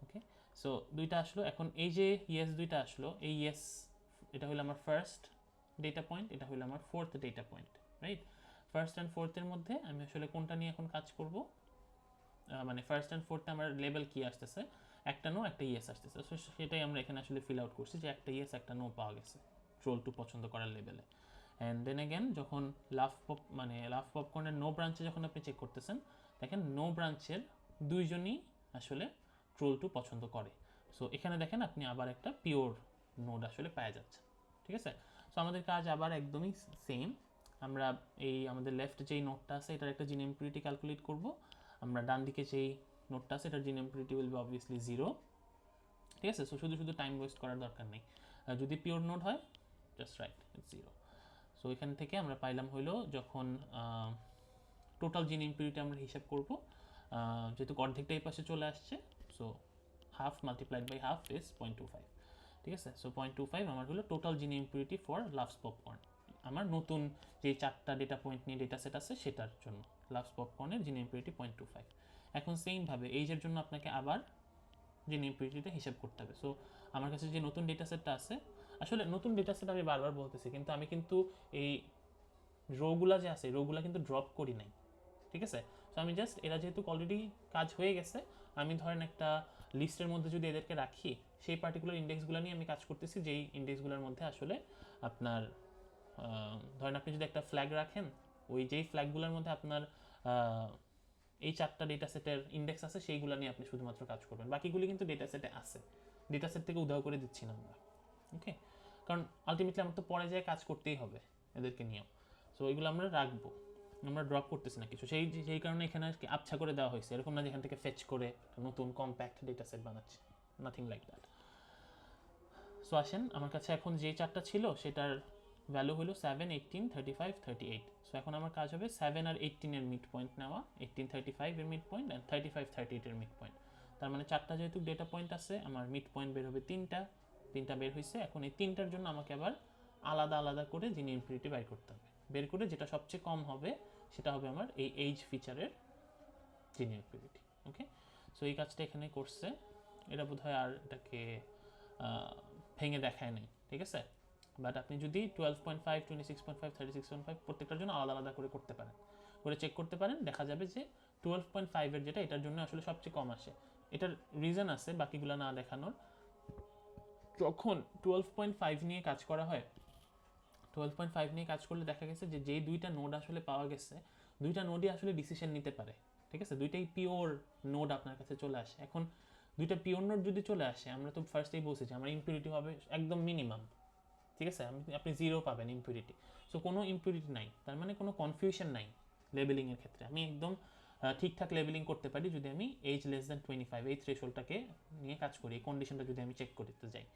A: ওকে, সো দুইটা আসলো। এখন এই যে ইয়েস দুইটা আসলো, এই ইয়েস এটা হলো আমার ফার্স্ট ডেটা পয়েন্ট, এটা হলো আমার fourth data point, right? First and ফোর্থের মধ্যে আমি আসলে কোনটা নিয়ে এখন কাজ করব, মানে ফার্স্ট অ্যান্ড ফোর্থে আমার লেভেল কি আসতেছে, একটা নো একটা ইয়েস আসতেছে। সো সেটাই আমরা এখানে আসলে ফিল আউট করছি যে একটা ইয়েস একটা নো পাওয়া গেছে ট্রোল টু পছন্দ করার লেভেলে। অ্যান্ড দেন অ্যাগেন যখন লাভ পপকর্নের নো ব্রাঞ্চে যখন আপনি চেক করতেছেন, দেখেন নো ব্রাঞ্চের দুইজনই আসলে ট্রোল টু পছন্দ করে। সো এখানে দেখেন আপনি আবার একটা পিওর নোড আসলে পাওয়া যাচ্ছে, ঠিক আছে? সো আমাদের কাজ আবার একদমই সেম। আমরা এই আমাদের লেফট যেই নোটটা আছে এটার একটা জিন ইম্পিউরিটি ক্যালকুলেট করব। আমরা ডান দিকে যেই নোটটা আছে এটার Gini impurity will be obviously 0, ঠিক আছে? সো শুধু শুধু টাইম ওয়েস্ট করার দরকার নেই, যদি পিওর নোড হয় জাস্ট রাইট ইটস 0। সো এখান থেকে আমরা পাইলাম হইলো যখন টোটাল জিন ইম্পিউরিটি আমরা হিসাব করব, যেহেতু অর্ধেকটা এই পাশে চলে আসছে, so half multiplied by half is 0.25, ঠিক আছে? সো 0.25 আমার হলো total Gini impurity for loves popcorn, আমার নতুন যে চারটা ডেটা পয়েন্ট নিয়ে ডেটা সেট আছে সেটার জন্য লাভস পপকর্নের জিন ইম্পিউরিটি 0.25। এখন সেমভাবে এইজের জন্য আপনাকে আবার জিন ইম্পিউরিটিটা হিসাব করতে হবে। সো আমার কাছে যে নতুন ডেটা সেটটা আছে, আসলে নতুন ডেটা সেট আমি বারবার বলতেছি, কিন্তু আমি কিন্তু এই রোগুলা যে আছে রোগুলা কিন্তু ড্রপ করি নাই, ঠিক আছে? সো আমি জাস্ট এরা যেহেতু অলরেডি কাজ হয়ে গেছে, আমি ধরেন একটা লিস্টের মধ্যে যদি এদেরকে রাখি, সেই পার্টিকুলার ইন্ডেক্সগুলো নিয়ে আমি কাজ করতেছি, যেই ইন্ডেক্সগুলোর মধ্যে আসলে আপনার ধরেন আপনি যদি একটা ফ্ল্যাগ রাখেন, ওই যেই ফ্ল্যাগগুলোর মধ্যে আপনার এই চারটা ডেটা সেটের ইন্ডেক্স আছে, সেইগুলো নিয়ে আপনি শুধুমাত্র কাজ করবেন, বাকিগুলি কিন্তু ডেটা সেটে আছে, ডেটা সেট থেকে উধাও করে দিচ্ছি না আমরা। ওকে, কারণ আলটিমেটলি আমার তো পরে যায় কাজ করতেই হবে এদেরকে নিয়েও। সো এগুলো আমরা রাখবো, আমরা ড্রপ করতেছি না কিছু, সেই কারণে এখানে আবছা করে দেওয়া হয়েছে, এরকম না যেখান থেকে ফেচ করে নতুন কম্প্যাক্ট ডেটা সেট বানাচ্ছি, নাথিং লাইক দ্যাট। সো আসেন, আমার কাছে এখন যে চারটা ছিল সেটার ভ্যালু হলো 7, 18, 35, 38। সো এখন আমার কাজ হবে 7 আর 18 এর মিড পয়েন্ট নেওয়া, 18, 35 এর মিড পয়েন্ট অ্যান্ড 35, 38 এর মিড পয়েন্ট। তার মানে চারটা যেহেতু ডেটা পয়েন্ট আছে, আমার মিড পয়েন্ট বের হবে তিনটা বের হয়েছে। এখন এই তিনটার জন্য আমাকে আবার আলাদা আলাদা করে জিন ইনফিনিটি বের করতে হবে, বের করে যেটা সবচেয়ে কম হবে সেটা হবে আমার এই এইজ ফিচারের জিন ইনফিনিটি। ওকে, সো এই কাজটা এখানে করছে। এটা বোধহয় আর এটাকে ভেঙে দেখায় নেই, ঠিক আছে। বাট আপনি যদি 12.5, 26.5, 36.5 প্রত্যেকটার জন্য আলাদা আলাদা করে করতে পারেন, করে চেক করতে পারেন, দেখা যাবে যে 12.5 এর যেটা এটার জন্য আসলে সবচেয়ে কম আসে। এটার রিজন আছে বাকিগুলো না দেখানোর। যখন 12.5 নিয়ে কাজ করা হয়, 12.5 নিয়ে কাজ করলে দেখা গেছে যে যেই দুইটা নোড আসলে পাওয়া গেছে, দুইটা নোডই আসলে ডিসিশন নিতে পারে, ঠিক আছে। দুইটাই পিওর নোড আপনার কাছে চলে আসে। এখন দুইটা পিওর নোড যদি চলে আসে, আমরা তো ফার্স্টেই বলছি যে আমার ইম্পিউরিটি হবে একদম মিনিমাম, ঠিক আছে। আপনি 0 পাবেন ইম্পিউরিটি। সো কোনো ইম্পিউরিটি নাই, তার মানে কোনো কনফিউশন নাই লেবেলিংয়ের ক্ষেত্রে। আমি একদম ঠিকঠাক লেবেলিং করতে পারি যদি আমি এইজ লেস দ্যান 25 এই থ্রেশহোল্ডটাকে নিয়ে কাজ করি, এই কন্ডিশনটা যদি আমি চেক করতে যাই।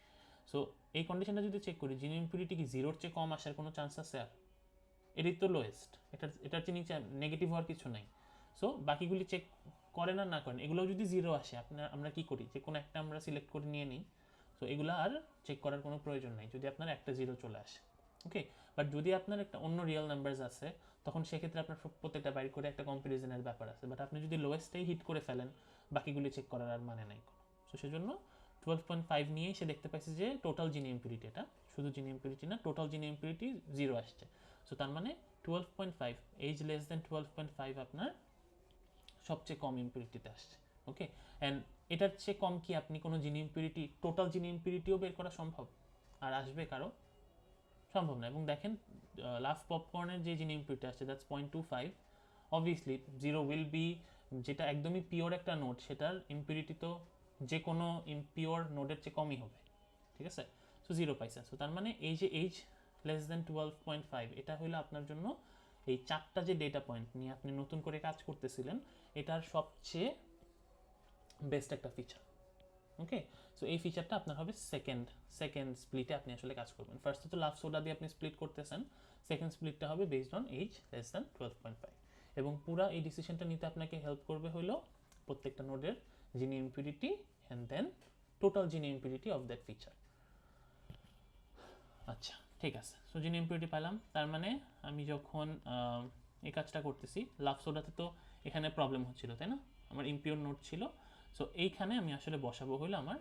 A: সো এই কন্ডিশনটা যদি চেক করি, জিন ইম্পিউরিটি কি 0-র চেয়ে কম আসার কোনো চান্স আছে? আর এটাই তো লোয়েস্ট, এটার চেয়ে নিচে নেগেটিভ হওয়ার কিছু নাই। সো বাকিগুলি চেক করেন আর না করেন, এগুলো যদি 0 আসে, আমরা কি করি, যে কোনো একটা আমরা সিলেক্ট করে নিয়ে নিই। সো এগুলো আর চেক করার কোনো প্রয়োজন নাই যদি আপনার একটা 0 চলে আসে, ওকে। বাট যদি আপনার একটা অন্য রিয়েল নাম্বারস আছে, তখন সেক্ষেত্রে আপনার প্রত্যেকটা বাইর করে একটা কম্পারিজনের ব্যাপার আছে। বাট আপনি যদি লোয়েস্টেই হিট করে ফেলেন, বাকিগুলি চেক করার আর মানে নাই কোনো। সো সেজন্য 12.5 নিয়েই সে দেখতে পাইছে যে টোটাল জিনি ইম্পিউরিটি, এটা শুধু জিনি ইম্পিউরিটি না, টোটাল জিনি ইম্পিউরিটি 0 আসছে। সো তার মানে 12.5, এইজ লেস দেন 12.5 আপনার সবচেয়ে কম ইম্পিউরিটিতে আসছে, ওকে। অ্যান্ড এটার চেয়ে কম কি আপনি কোনো জিনি ইম্পিউরিটি, টোটাল জিনি ইম্পিউরিটিও বের করা সম্ভব? আর আসবে কারো? সম্ভব না। এবং দেখেন লাভ পপকর্নের যে জিনি ইম্পিউরিটি আসছে, দ্যাটস 0.25। অবভিয়াসলি 0 উইল বি, যেটা একদমই পিওর একটা নোড, সেটার ইম্পিউরিটি তো যে কোনো ইম্পিওর নোডের চেয়ে কমই হবে, ঠিক আছে। সো 0 পাইছেন। সো তার মানে এই যে এইজ লেস দেন 12.5, এটা হলো আপনার জন্য এই চারটা যে ডেটা পয়েন্ট নিয়ে আপনি নতুন করে কাজ করতেছিলেন, এটার সবচেয়ে বেস্ট একটা ফিচার, ওকে। সো এই ফিচারটা আপনার হবে সেকেন্ড স্প্লিটে আপনি আসলে কাজ করবেন। ফার্স্টে তো লাভ সোডা দিয়ে আপনি স্প্লিট করতেছেন, সেকেন্ড স্প্লিটটা হবে based on age less than 12.5। এবং পুরো এই ডিসিশনটা নিতে আপনাকে হেল্প করবে হলো প্রত্যেকটা নোডের Gini impurity and then total Gini impurity of that feature. আচ্ছা, ঠিক আছে। সো জিনি ইম্পিউরিটি পেলাম, তার মানে আমি যখন এই কাজটা করতেছি, লাভ সোডাতে তো এখানে প্রবলেম হচ্ছিল, তাই না, আমার ইম্পিওর নোড ছিল। সো এইখানে আমি আসলে বসাবো হলো আমার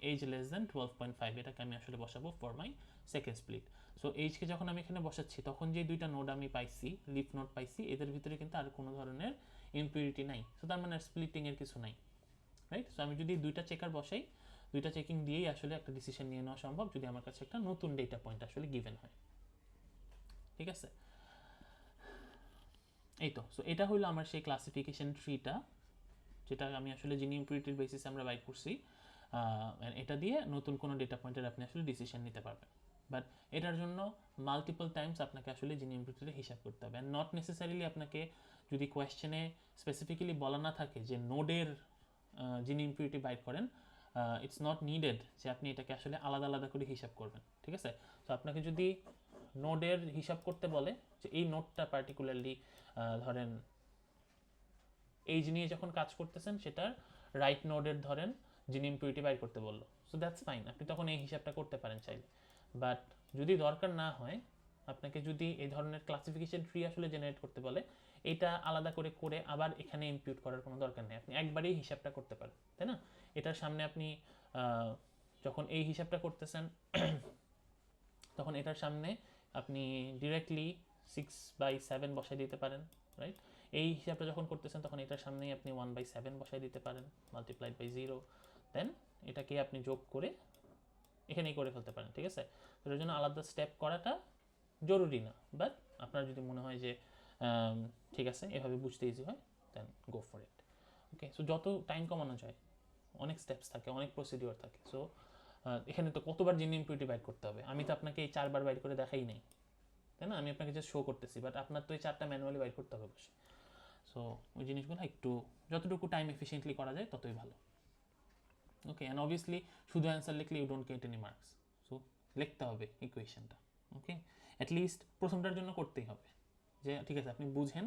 A: এইজ লেস দেন 12.5, এটাকে আমি আসলে বসাবো for my second split. So এইজকে যখন আমি এখানে বসাচ্ছি, তখন যে দুইটা নোড আমি পাইছি, লিফ নোড পাইছি, এদের ভিতরে কিন্তু আর কোনো ধরনের ইম্পিউরিটি নাই। সো তার মানে স্প্লিটিংয়ের কিছু নাই, রাইট। সো আমি যদি দুইটা চেকার বসাই, দুইটা চেকিং দিয়েই আসলে একটা ডিসিশন নিয়ে নেওয়া সম্ভব, যদি আমার কাছে একটা নতুন ডেটা পয়েন্ট আসলে গিভেন হয়, ঠিক আছে। এই তো। সো এটা হলো আমার সেই ক্লাসিফিকেশন ট্রিটা, যেটা আমি আসলে জিনি ইম্পিউরিটির বেসিসে আমরা বাইর করছি। এটা দিয়ে নতুন কোনো ডেটা পয়েন্টের আপনি আসলে ডিসিশন নিতে পারবেন। বাট এটার জন্য মাল্টিপল টাইমস আপনাকে আসলে জিনি ইম্পিউরিটিতে হিসাব করতে হবে। অ্যান্ড নট নেসেসারিলি আপনাকে, যদি কোয়েশ্চেনে স্পেসিফিক্যালি বলা না থাকে যে নোডের জিনি ইম্পিউরিটি বাইর করেন, ইটস নট নিডেড যে আপনি এটাকে আসলে আলাদা আলাদা করে হিসাব করবেন, ঠিক আছে। তো আপনাকে যদি নোডের হিসাব করতে বলে, যে এই নোডটা পার্টিকুলারলি ধরেন এইজ নিয়ে যখন কাজ করতেছেন, সেটার রাইট নোডের ধরেন জিনি ইম্পিউরিটি বাইর করতে বললো, সো দ্যাটস ফাইন, আপনি তখন এই হিসাবটা করতে পারেন চাইলে। বাট যদি দরকার না হয়, আপনাকে যদি এই ধরনের ক্লাসিফিকেশন ট্রি আসলে জেনারেট করতে বলে, এটা আলাদা করে করে আবার এখানে ইম্পিউট করার কোনো দরকার নেই, আপনি একবারেই হিসাবটা করতে পারেন, তাই না। এটার সামনে আপনি যখন এই হিসাবটা করতেছেন, তখন এটার সামনে আপনি ডিরেক্টলি 6/7 বসাই দিতে পারেন, রাইট। এই হিসাবটা যখন করতেছেন, তখন এটার সামনেই আপনি 1/7 বসাই দিতে পারেন, মাল্টিপ্লাইড বাই 0, দেন এটাকে আপনি যোগ করে এখানেই করে ফেলতে পারেন, ঠিক আছে। তো এর জন্য আলাদা স্টেপ করাটা জরুরি না, বাট আপনার যদি মনে হয় যে ঠিক আছে, এভাবে বুঝতে ইজি হয়, then go for it, okay. So যত টাইম কমানো যায়, অনেক স্টেপস থাকে, অনেক প্রসিডিওর থাকে। সো এখানে তো কতবার জিনি ইম্পিউরিটি বাইট করতে হবে, আমি তো আপনাকে এই 4বার বাইট করে দেখাই নাই, তাই না, আমি আপনাকে জাস্ট শো করতেছি, বাট আপনার তো এই 4টা ম্যানুয়ালি বাইট করতে হবে অবশ্যই। সো ওই জিনিসগুলো একটু যতটুকু টাইম এফিসিয়েন্টলি করা যায় ততই ভালো, ওকে। অ্যান্ড অবভিয়াসলি শুধু অ্যান্সার লিখলে you don't get any marks, so লিখতে হবে ইকুয়েশনটা, ওকে। অ্যাটলিস্ট প্রথমটার জন্য করতেই হবে, যে ঠিক আছে আপনি বুঝেন,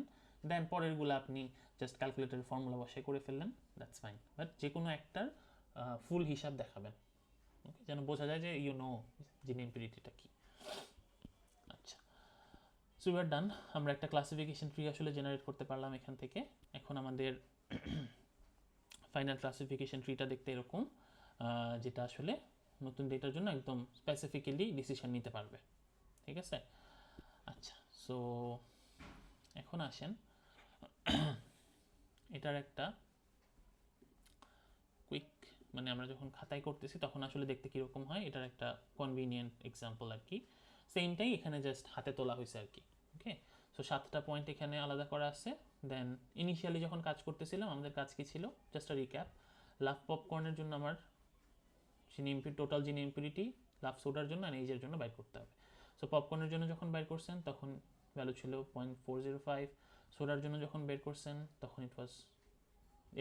A: দেন পরেরগুলো আপনি জাস্ট ক্যালকুলেটরের ফর্মুলা বসে করে ফেললেন, দ্যাটস ফাইন। বাট যে কোনো একটার ফুল হিসাব দেখাবেন, ওকে, যেন বোঝা যায় যে ইউ নো জিনি ইম্পিউরিটিটা কী। আচ্ছা, সো উই আর ডান। আমরা একটা ক্লাসিফিকেশন ট্রি আসলে জেনারেট করতে পারলাম এখান থেকে। এখন আমাদের ফাইনাল ক্লাসিফিকেশন ট্রিটা দেখতে এরকম। যেটা আসলে নতুন ডেটার জন্য একদম স্পেসিফিক্যালি ডিসিশন নিতে পারবে। ঠিক আছে, আচ্ছা। সো এখন আসেন এটার একটা কুইক, মানে আমরা যখন খাতায় করতেছি তখন আসলে দেখতে কীরকম হয়, এটার একটা কনভিনিয়েন্ট এক্সাম্পল আর কি। সেমটাই এখানে জাস্ট হাতে তোলা হয়েছে আর কি। ওকে, সো 7টা পয়েন্ট এখানে আলাদা করা আছে। দেন ইনিশিয়ালি যখন কাজ করতেছিলাম আমাদের কাজ কি ছিল, জাস্ট রিক্যাপ। লাভ পপকর্নের জন্য আমার টোটাল জিন ইম্পিউরিটি লাভ সোডার জন্য আর এইজের জন্য বাইর করতে হবে। সো পপকর্নের জন্য যখন বাইর করছেন তখন ভ্যালু ছিল 0.405, সোডার জন্য যখন বের করছেন তখন ইট ওয়াজ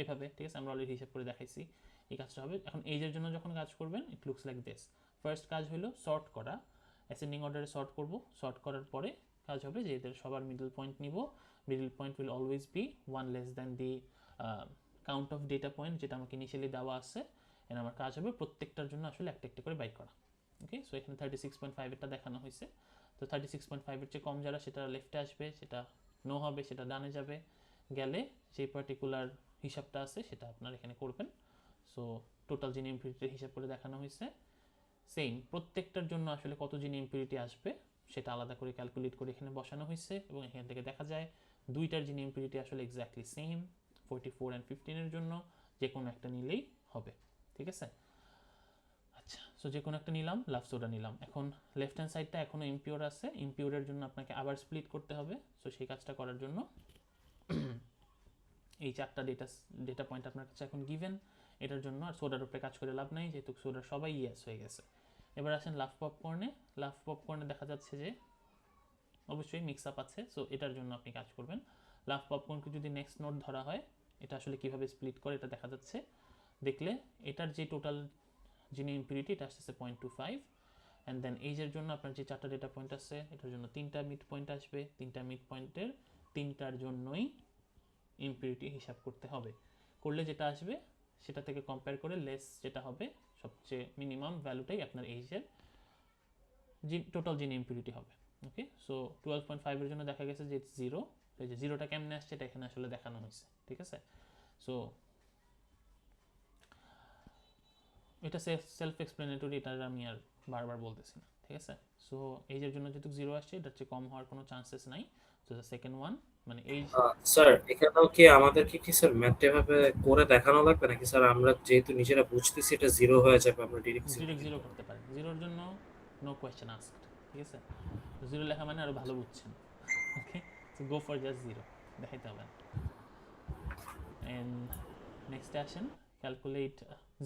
A: এভাবে। ঠিক আছে, আমরা অলরেডি হিসাব করে দেখাইছি এই কাজটা হবে। এখন এইজের জন্য যখন কাজ করবেন it looks like this. First কাজ হলো সর্ট করা, অ্যাসেন্ডিং অর্ডারে সর্ট করব। সর্ট করার পরে কাজ হবে যে এদের সবার মিডল পয়েন্ট নিব। Middle point will always be one less than the count of data point যেটা আমাকে ইনিশিয়ালি দেওয়া আছে। এন্ড আমার কাজ হবে প্রত্যেকটার জন্য আসলে একটা একটা করে বাইক করা। ওকে, সো এখানে 36.5 এটা দেখানো হয়েছে। তো 36.5 এর চেয়ে কম যারা সেটা লেফটে আসবে, সেটা নো হবে, সেটা ডানে যাবে। গেলে যে পার্টিকুলার হিসাবটা আছে সেটা আপনার এখানে করবেন। সো টোটাল জিন ইম্পিউরিটির হিসাব করে দেখানো হয়েছে। সেম প্রত্যেকটার জন্য আসলে কত জিন ইম্পিউরিটি আসবে সেটা আলাদা করে ক্যালকুলেট করে এখানে বসানো হয়েছে, এবং এখান থেকে দেখা যায় দুইটার জিন ইম্পিউরিটি আসলে এক্স্যাক্টলি সেম, 44 অ্যান্ড 15 এর জন্য যে কোনো একটা নিলেই হবে। ঠিক আছে, আচ্ছা। সো যে কোনো একটা নিলাম, লাভ সোডা নিলাম। এখন লেফট হ্যান্ড সাইডটা এখনো ইম্পিওর আছে, ইম্পিওরের জন্য আপনাকে আবার স্প্লিট করতে হবে। সো সেই কাজটা করার জন্য এই 4টা ডেটা পয়েন্ট আপনার কাছে এখন গিভেন। এটার জন্য আর সোডার উপরে কাজ করে লাভ নাই, যেহেতু সোডার সবাই ইয়েস হয়ে গেছে। এবার আসেন লাভ পপকর্নে। লাভ পপকর্নে দেখা যাচ্ছে যে অবশ্যই মিক্স আপ আছে। সো এটার জন্য আপনি কাজ করবেন। লাভ পপকর্নকে যদি নেক্সট নোট ধরা হয়, এটা আসলে কিভাবে স্প্লিট করে এটা দেখা যাচ্ছে। দেখলে এটার যে টোটাল জিন ইম্পিউরিটি এটা আসতেছে 0.25। অ্যান্ড দেন এইজের জন্য আপনার যে 4টা ডেটা পয়েন্ট আছে এটার জন্য 3টা মিড পয়েন্ট আসবে। 3টা মিড পয়েন্টের 3টার জন্যই ইম্পিউরিটি হিসাব করতে হবে। করলে যেটা আসবে সেটা থেকে কম্পেয়ার করে লেস যেটা হবে, সবচেয়ে মিনিমাম ভ্যালুটাই আপনার এইজের টোটাল জিন ইম্পিউরিটি হবে। ওকে, সো 12.5 এর জন্য দেখা গেছে যে জিরো। এই যে জিরোটা কেমনে আসছে এটা এখানে আসলে দেখানো হয়েছে। ঠিক আছে, সো এটা সেলফ এক্সপ্লেনেটরি, এটা আমি আর বারবার বলতেছি না। ঠিক আছে, সো এইজের জন্য যেহেতু জিরো আসছে এটার চেয়ে কম হওয়ার কোনো চান্সেস নাই। সো দ্য সেকেন্ড ওয়ান মানে এইজ।
B: স্যার এখানেও কি আমাদেরকে কি স্যার ম্যাথটা এভাবে করে দেখানো লাগবে নাকি স্যার আমরা যেহেতু নিজেরা বুঝতেছি এটা জিরো হয়ে যাবে আমরা ডিরেক্ট জিরো
A: ডিরেক্ট জিরো
B: লিখবো?
A: করতে পারেন, জিরোর জন্য নো কোয়েশ্চেন আস্কড। ঠিক আছে, জিরো লেখা মানে আরো ভালো বুঝছেন। Okay, so go for just zero, দেখাইতে হবে না। এন্ড নেক্সটে আসেন ক্যালকুলেট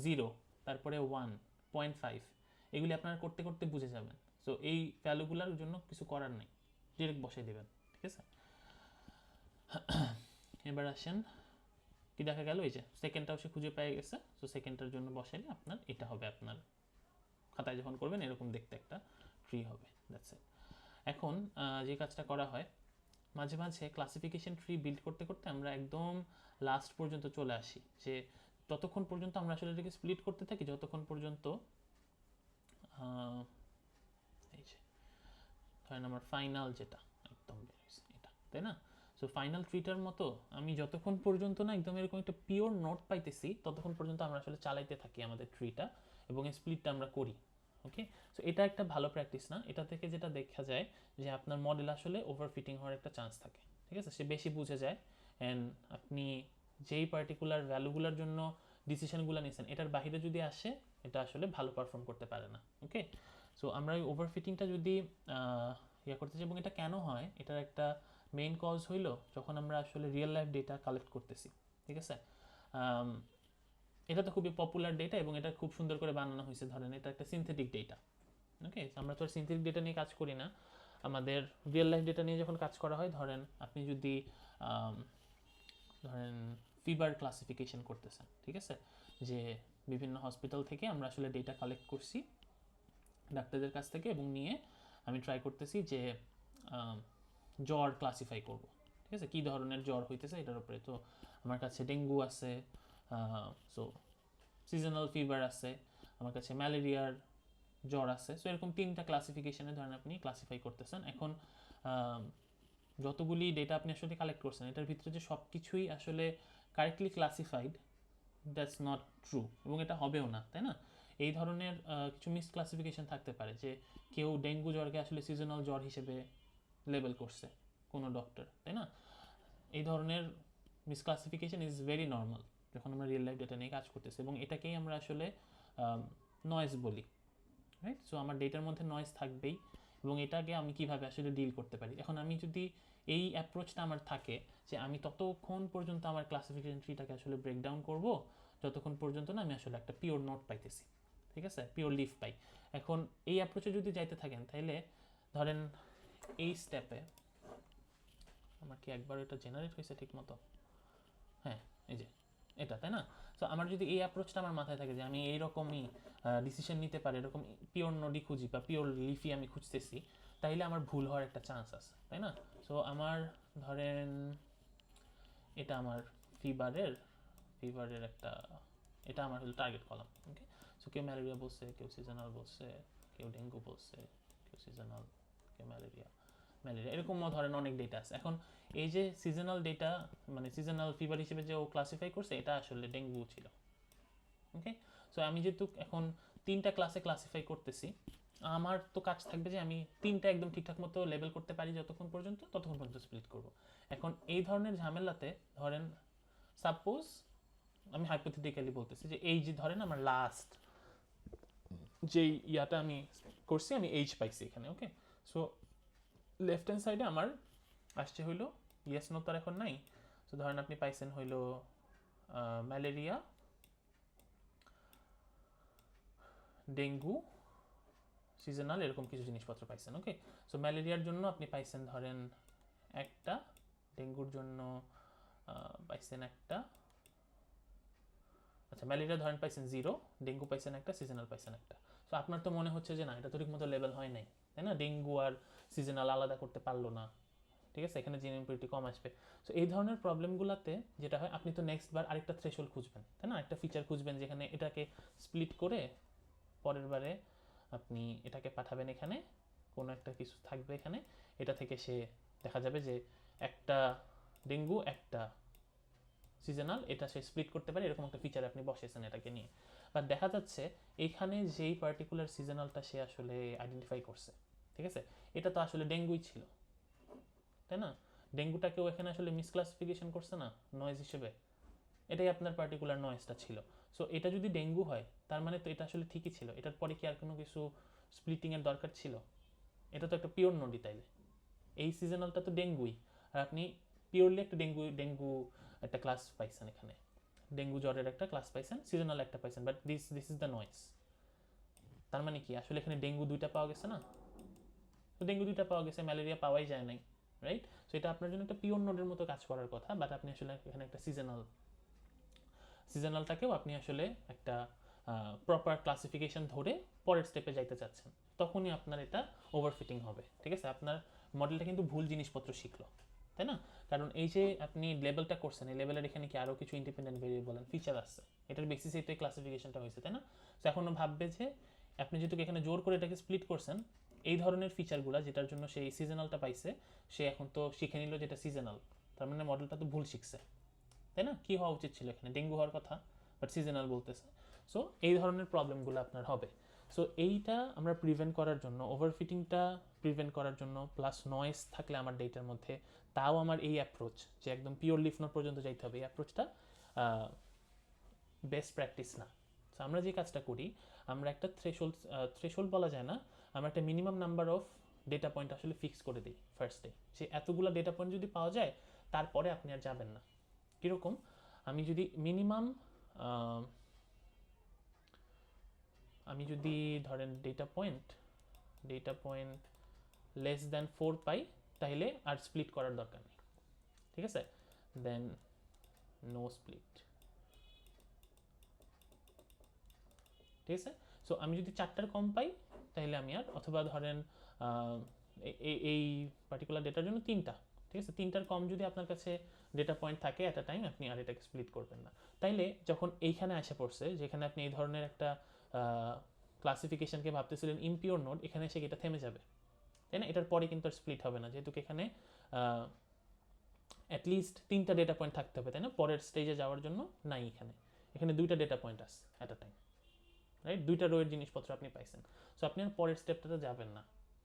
A: জিরো, তারপরে 1.5, এগুলি আপনারা করতে করতে বুঝে যাবেন। সো এই ভ্যালুগুলোর জন্য কিছু করার নেই, ডিরেক্ট বসাই দেবেন। ঠিক আছে, এবার আসেন কি দেখা গেল, এই যে সেকেন্ডটাও সে খুঁজে পেয়ে গেছে। সো সেকেন্ডটার জন্য বসাইলে আপনার এটা হবে, আপনার খাতায় যখন করবেন এরকম দেখতে একটা ট্রি হবে। That's it. এখন যে কাজটা করা হয়, মাঝে মাঝে ক্লাসিফিকেশন ট্রি বিল্ড করতে করতে আমরা একদম লাস্ট পর্যন্ত চলে আসি, যে ততক্ষণ পর্যন্ত আমরা আসলে এটাকে স্প্লিট করতে থাকি যতক্ষণ পর্যন্ত এই যে ধরেন আমার ফাইনাল যেটা একদম এটা, তাই না? সো ফাইনাল ট্রিটার মতো আমি যতক্ষণ পর্যন্ত না একদম এরকম একটা পিওর নোট পাইতেছি ততক্ষণ পর্যন্ত আমরা আসলে চালাইতে থাকি আমাদের ট্রিটা, এবং স্প্লিটটা আমরা করি। ওকে, সো এটা একটা ভালো প্র্যাকটিস না। এটা থেকে যেটা দেখা যায় যে আপনার মডেল আসলে ওভারফিটিং হওয়ার একটা চান্স থাকে। ঠিক আছে, সে বেশি বুঝে যায়, অ্যান্ড আপনি যেই পার্টিকুলার ভ্যালুগুলোর জন্য ডিসিশনগুলো নিয়েছেন এটার বাইরে যদি আসে এটা আসলে ভালো পারফর্ম করতে পারে না। ওকে, সো আমরা ওই ওভারফিটিংটা যদি ইয়ে করতে চাই, এবং এটা কেন হয়, এটার একটা মেইন কজ হইলো যখন আমরা আসলে রিয়েল লাইফ ডেটা কালেক্ট করতেছি। ঠিক আছে, এটা তো খুবই পপুলার ডেটা এবং এটা খুব সুন্দর করে বানানো হয়েছে। ধরেন এটা একটা সিনথেটিক ডেটা। ওকে, আমরা তো আর সিনথেটিক ডেটা নিয়ে কাজ করি না, আমাদের রিয়েল লাইফ ডেটা নিয়ে যখন কাজ করা হয়, ধরেন আপনি যদি ধরেন ফিভার ক্লাসিফিকেশন করতেছেন। ঠিক আছে, যে বিভিন্ন হসপিটাল থেকে আমরা আসলে ডেটা কালেক্ট করছি ডাক্তারদের কাছ থেকে, এবং নিয়ে আমি ট্রাই করতেছি যে জ্বর ক্লাসিফাই করব। ঠিক আছে, কী ধরনের জ্বর হইতেছে এটার উপরে। তো আমার কাছে ডেঙ্গু আছে, সো সিজনাল ফিভার আছে, আমার কাছে ম্যালেরিয়ার জ্বর আছে। সো এরকম 3টা ক্লাসিফিকেশনে ধরেন আপনি ক্লাসিফাই করতেছেন। এখন যতগুলি ডেটা আপনি আসলে কালেক্ট করছেন এটার ভিতরে যে সব কিছুই আসলে correctly classified that's not true, এবং এটা হবেও না, তাই না? এই ধরনের কিছু মিসক্লাসিফিকেশন থাকতে পারে, যে কেউ ডেঙ্গু জ্বরকে আসলে সিজনাল জ্বর হিসেবে লেবেল করছে কোনো ডক্টর, তাই না? এই ধরনের মিসক্লাসিফিকেশন ইজ ভেরি নর্মাল যখন আমরা রিয়েল লাইফ ডেটা নিয়ে কাজ করতেছি, এবং এটাকেই আমরা আসলে নয়েজ বলি, রাইট? সো আমার ডেটার মধ্যে নয়েজ থাকবেই, এবং এটাকে আমি কিভাবে আসলে ডিল করতে পারি। এখন আমি যদি এই অ্যাপ্রোচটা আমার থাকে যে আমি ততক্ষণ পর্যন্ত আমার ক্লাসিফিকেশন ট্রিটাকে আসলে ব্রেকডাউন করব যতক্ষণ পর্যন্ত না আমি আসলে একটা পিওর নোট পাইতেছি, ঠিক আছে, পিওর লিফ পাই। এখন এই অ্যাপ্রোচে যদি যাইতে থাকেন, তাহলে ধরেন এই স্টেপে আমার কি একবার এটা জেনারেট হয়েছে ঠিক মতো? হ্যাঁ, এই যে এটা, তাই না? সো আমার যদি এই অ্যাপ্রোচটা আমার মাথায় থাকে যে আমি এইরকমই ডিসিশন নিতে পারি, এরকম পিওর নোডি খুঁজি বা পিওর লিফি আমি খুঁজতেছি, তাইলে আমার ভুল হওয়ার একটা চান্স আছে, তাই না? সো আমার ধরেন এটা আমার ফিভারের একটা, এটা আমার হলো টার্গেট কলাম, ওকে? সো কেউ ম্যালেরিয়া বলছে, কেউ সিজনাল বলছে, কেউ ডেঙ্গু বলছে, কেউ সিজনাল, কেউ ম্যালেরিয়া, এরকম ধরেন অনেক ডেটা আছে। এখন এই যে সিজনাল ডেটা, মানে সিজনাল ফিভার হিসেবে যে ও ক্লাসিফাই করছে, এটা আসলে ডেঙ্গু ছিল, ওকে? সো আমি যেহেতু এখন 3টা ক্লাসে ক্লাসিফাই করতেছি, আমার তো কাজ থাকবে যে আমি 3টা একদম ঠিকঠাক মতো লেবেল করতে পারি ততক্ষণ পর্যন্ত স্প্লিট করব। এখন এই ধরনের ঝামেলাতে ধরেন সাপোজ আমি হাইপোথেটিক্যালি বলতেছি যে এই যে ধরেন আমার লাস্ট যেই ইয়াটা আমি করছি, আমি এইচ পাইছি এখানে, ওকে? সো লেফট হ্যান্ড সাইডে আমার আসছে হইলো ইয়েস নো, তার এখন নাই। তো ধরেন আপনি পাইছেন হইলো ম্যালেরিয়া, ডেঙ্গু, সিজনাল, এরকম কিছু জিনিসপত্র পাইছেন, ওকে? সো ম্যালেরিয়ার জন্য আপনি পাইছেন ধরেন একটা, ডেঙ্গুর জন্য পাইছেন একটা, আচ্ছা ম্যালেরিয়া ধরেন পাইছেন 0, ডেঙ্গু পাইছেন একটা, সিজনাল পাইছেন একটা। সো আপনার তো মনে হচ্ছে যে না, এটা তো ঠিকমতো লেভেল হয় নাই, তাই না? ডেঙ্গু আর সিজনাল আলাদা করতে পারলো না, ঠিক আছে, এখানে জিন ইম্পিউরিটি কম আসবে। সো এই ধরনের প্রবলেমগুলোতে যেটা হয়, আপনি তো নেক্সট বার আরেকটা থ্রেশহোল্ড খুঁজবেন, তাই না? একটা ফিচার খুঁজবেন যেখানে এটাকে স্প্লিট করে পরের বারে আপনি এটাকে পাঠাবেন, এখানে কোনো একটা কিছু থাকবে এখানে, এটা থেকে সে দেখা যাবে যে একটা ডেঙ্গু একটা সিজনাল, এটা সে স্প্লিট করতে পারে, এরকম একটা ফিচার আপনি বসেছেন এটাকে নিয়ে। বাট দেখা যাচ্ছে এইখানে যেই পার্টিকুলার সিজনালটা সে আসলে আইডেন্টিফাই করছে, ঠিক আছে, এটা তো আসলে ডেঙ্গুই ছিল, তাই না? ডেঙ্গুটাকেও এখানে আসলে মিসক্লাসিফিকেশন করছে না নয়েজ হিসেবে, এটাই আপনার পার্টিকুলার নয়েজটা ছিল। সো এটা যদি ডেঙ্গু হয়, তার মানে তো এটা আসলে ঠিকই ছিল, এটার পরে কি আর কোনো কিছু স্প্লিটিংয়ের দরকার ছিল? এটা তো একটা পিওর নডি তাইলে, এই সিজনালটা তো ডেঙ্গুই, আর আপনি পিওরলি একটা ডেঙ্গু একটা ক্লাস পাইছেন এখানে, ডেঙ্গু জ্বরের একটা ক্লাস পাইছেন, সিজনাল একটা পাইছেন, but this is the noise. তার মানে কি আসলে এখানে ডেঙ্গু 2টা পাওয়া গেছে না? তো ডেঙ্গু 2টা পাওয়া গেছে, ম্যালেরিয়া পাওয়াই যায় নাই, রাইট? সো এটা আপনার জন্য একটা পিওর নোডের মতো কাজ করার কথা, বাট আপনি আসলে এখানে একটা সিজনালটাকেও আপনি আসলে একটা প্রপার ক্লাসিফিকেশন ধরে পরের স্টেপে যাইতে চাচ্ছেন, তখনই আপনার এটা ওভারফিটিং হবে, ঠিক আছে? আপনার মডেলটা কিন্তু ভুল জিনিসপত্র শিখলো, তাই না? কারণ এই যে আপনি লেভেলটা করছেন, এই লেভেলের এখানে কি আরও কিছু ইন্ডিপেন্ডেন্ট ভেরিয়েবল ফিচার আছে, এটার বেসিসে তো ক্লাসিফিকেশনটা হয়েছে, তাই না? তো এখনও ভাববে যে আপনি যেহেতু এখানে জোর করে এটাকে স্প্লিট করছেন, এই ধরনের ফিচারগুলো যেটার জন্য সেই সিজনালটা পাইছে, সে এখন তো শিখে নিল যেটা সিজনাল, তার মানে মডেলটা তো ভুল শিখছে, তাই না? কি হওয়া উচিত ছিল এখানে? ডেঙ্গু হওয়ার কথা, বাট সিজনাল বলতেছে। সো এই ধরনের প্রবলেমগুলো আপনার হবে। সো এইটা আমরা প্রিভেন্ট করার জন্য, ওভারফিটিংটা প্রিভেন্ট করার জন্য, প্লাস নয়েজ থাকলে আমার ডেটার মধ্যে, তাও আমার এই অ্যাপ্রোচ যে একদম পিওর লিফ নোড পর্যন্ত যাইতে হবে, এই অ্যাপ্রোচটা বেস্ট প্র্যাকটিস না। সো আমরা যে কাজটা করি, আমরা একটা থ্রেশহোল্ড বলা যায় না, আমরা একটা minimum number of data point আসলে ফিক্স করে দিই ফার্স্টে, যে এতগুলো ডেটা পয়েন্ট যদি পাওয়া যায়, তারপরে আপনি আর যাবেন না। কীরকম? আমি যদি মিনিমাম আমি যদি ধরেন ডেটা পয়েন্ট লেস দ্যান 4 পাই, তাহলে আর স্প্লিট করার দরকার নেই, ঠিক আছে? দেন নো স্প্লিট, ঠিক আছে? সো আমি যদি 4টার কম পাই, তাহলে আমি আর, অথবা ধরেন এই পার্টিকুলার ডেটার জন্য 3টা, ঠিক আছে, 3টার কম যদি আপনার কাছে ডেটা পয়েন্ট থাকে অ্যাট আ টাইম, আপনি আর এটাকে স্প্লিট করবেন না। তাইলে যখন এইখানে আসে পড়ছে, যেখানে আপনি এই ধরনের একটা ক্লাসিফিকেশনকে ভাবতেছিলেন ইমপিওর নোড, এখানে এসে এটা থেমে যাবে, তাই না? এটার পরে কিন্তু আর স্প্লিট হবে না, যেহেতু এখানে অ্যাটলিস্ট 3টা ডেটা পয়েন্ট থাকতে হবে, তাই না? পরের স্টেজে যাওয়ার জন্য নাই এখানে, এখানে দুইটা ডেটা পয়েন্ট আছে অ্যাট আ টাইম, রাইট? দুইটা রোয়ের জিনিসপত্র আপনি পাইছেন। সো আপনি আর পরের স্টেপটাতে যাবেন না,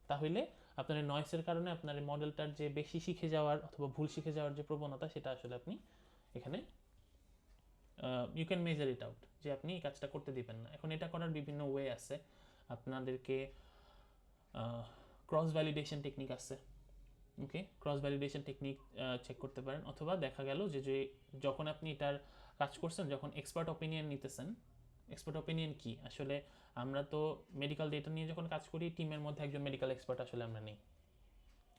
A: তাহলে আপনার এই নয়েসের কারণে আপনার এই মডেলটার যে বেশি শিখে যাওয়ার অথবা ভুল শিখে যাওয়ার যে প্রবণতা, সেটা আসলে আপনি এখানে you can measure it out যে আপনি এই কাজটা করতে দিবেন না। এখন এটা করার বিভিন্ন ওয়ে আছে। আপনাদেরকে ক্রস ভ্যালিডেশন টেকনিক আছে, ওকে? ক্রস ভ্যালিডেশন টেকনিক চেক করতে পারেন, অথবা দেখা গেল যে যখন আপনি এটার কাজ করছেন, যখন এক্সপার্ট ওপিনিয়ন নিতেছেন। এক্সপার্ট ওপিনিয়ন কি? আসলে আমরা তো মেডিকেল ডেটা নিয়ে যখন কাজ করি, টিমের মধ্যে একজন মেডিকেল এক্সপার্ট আসলে আমরা নেই,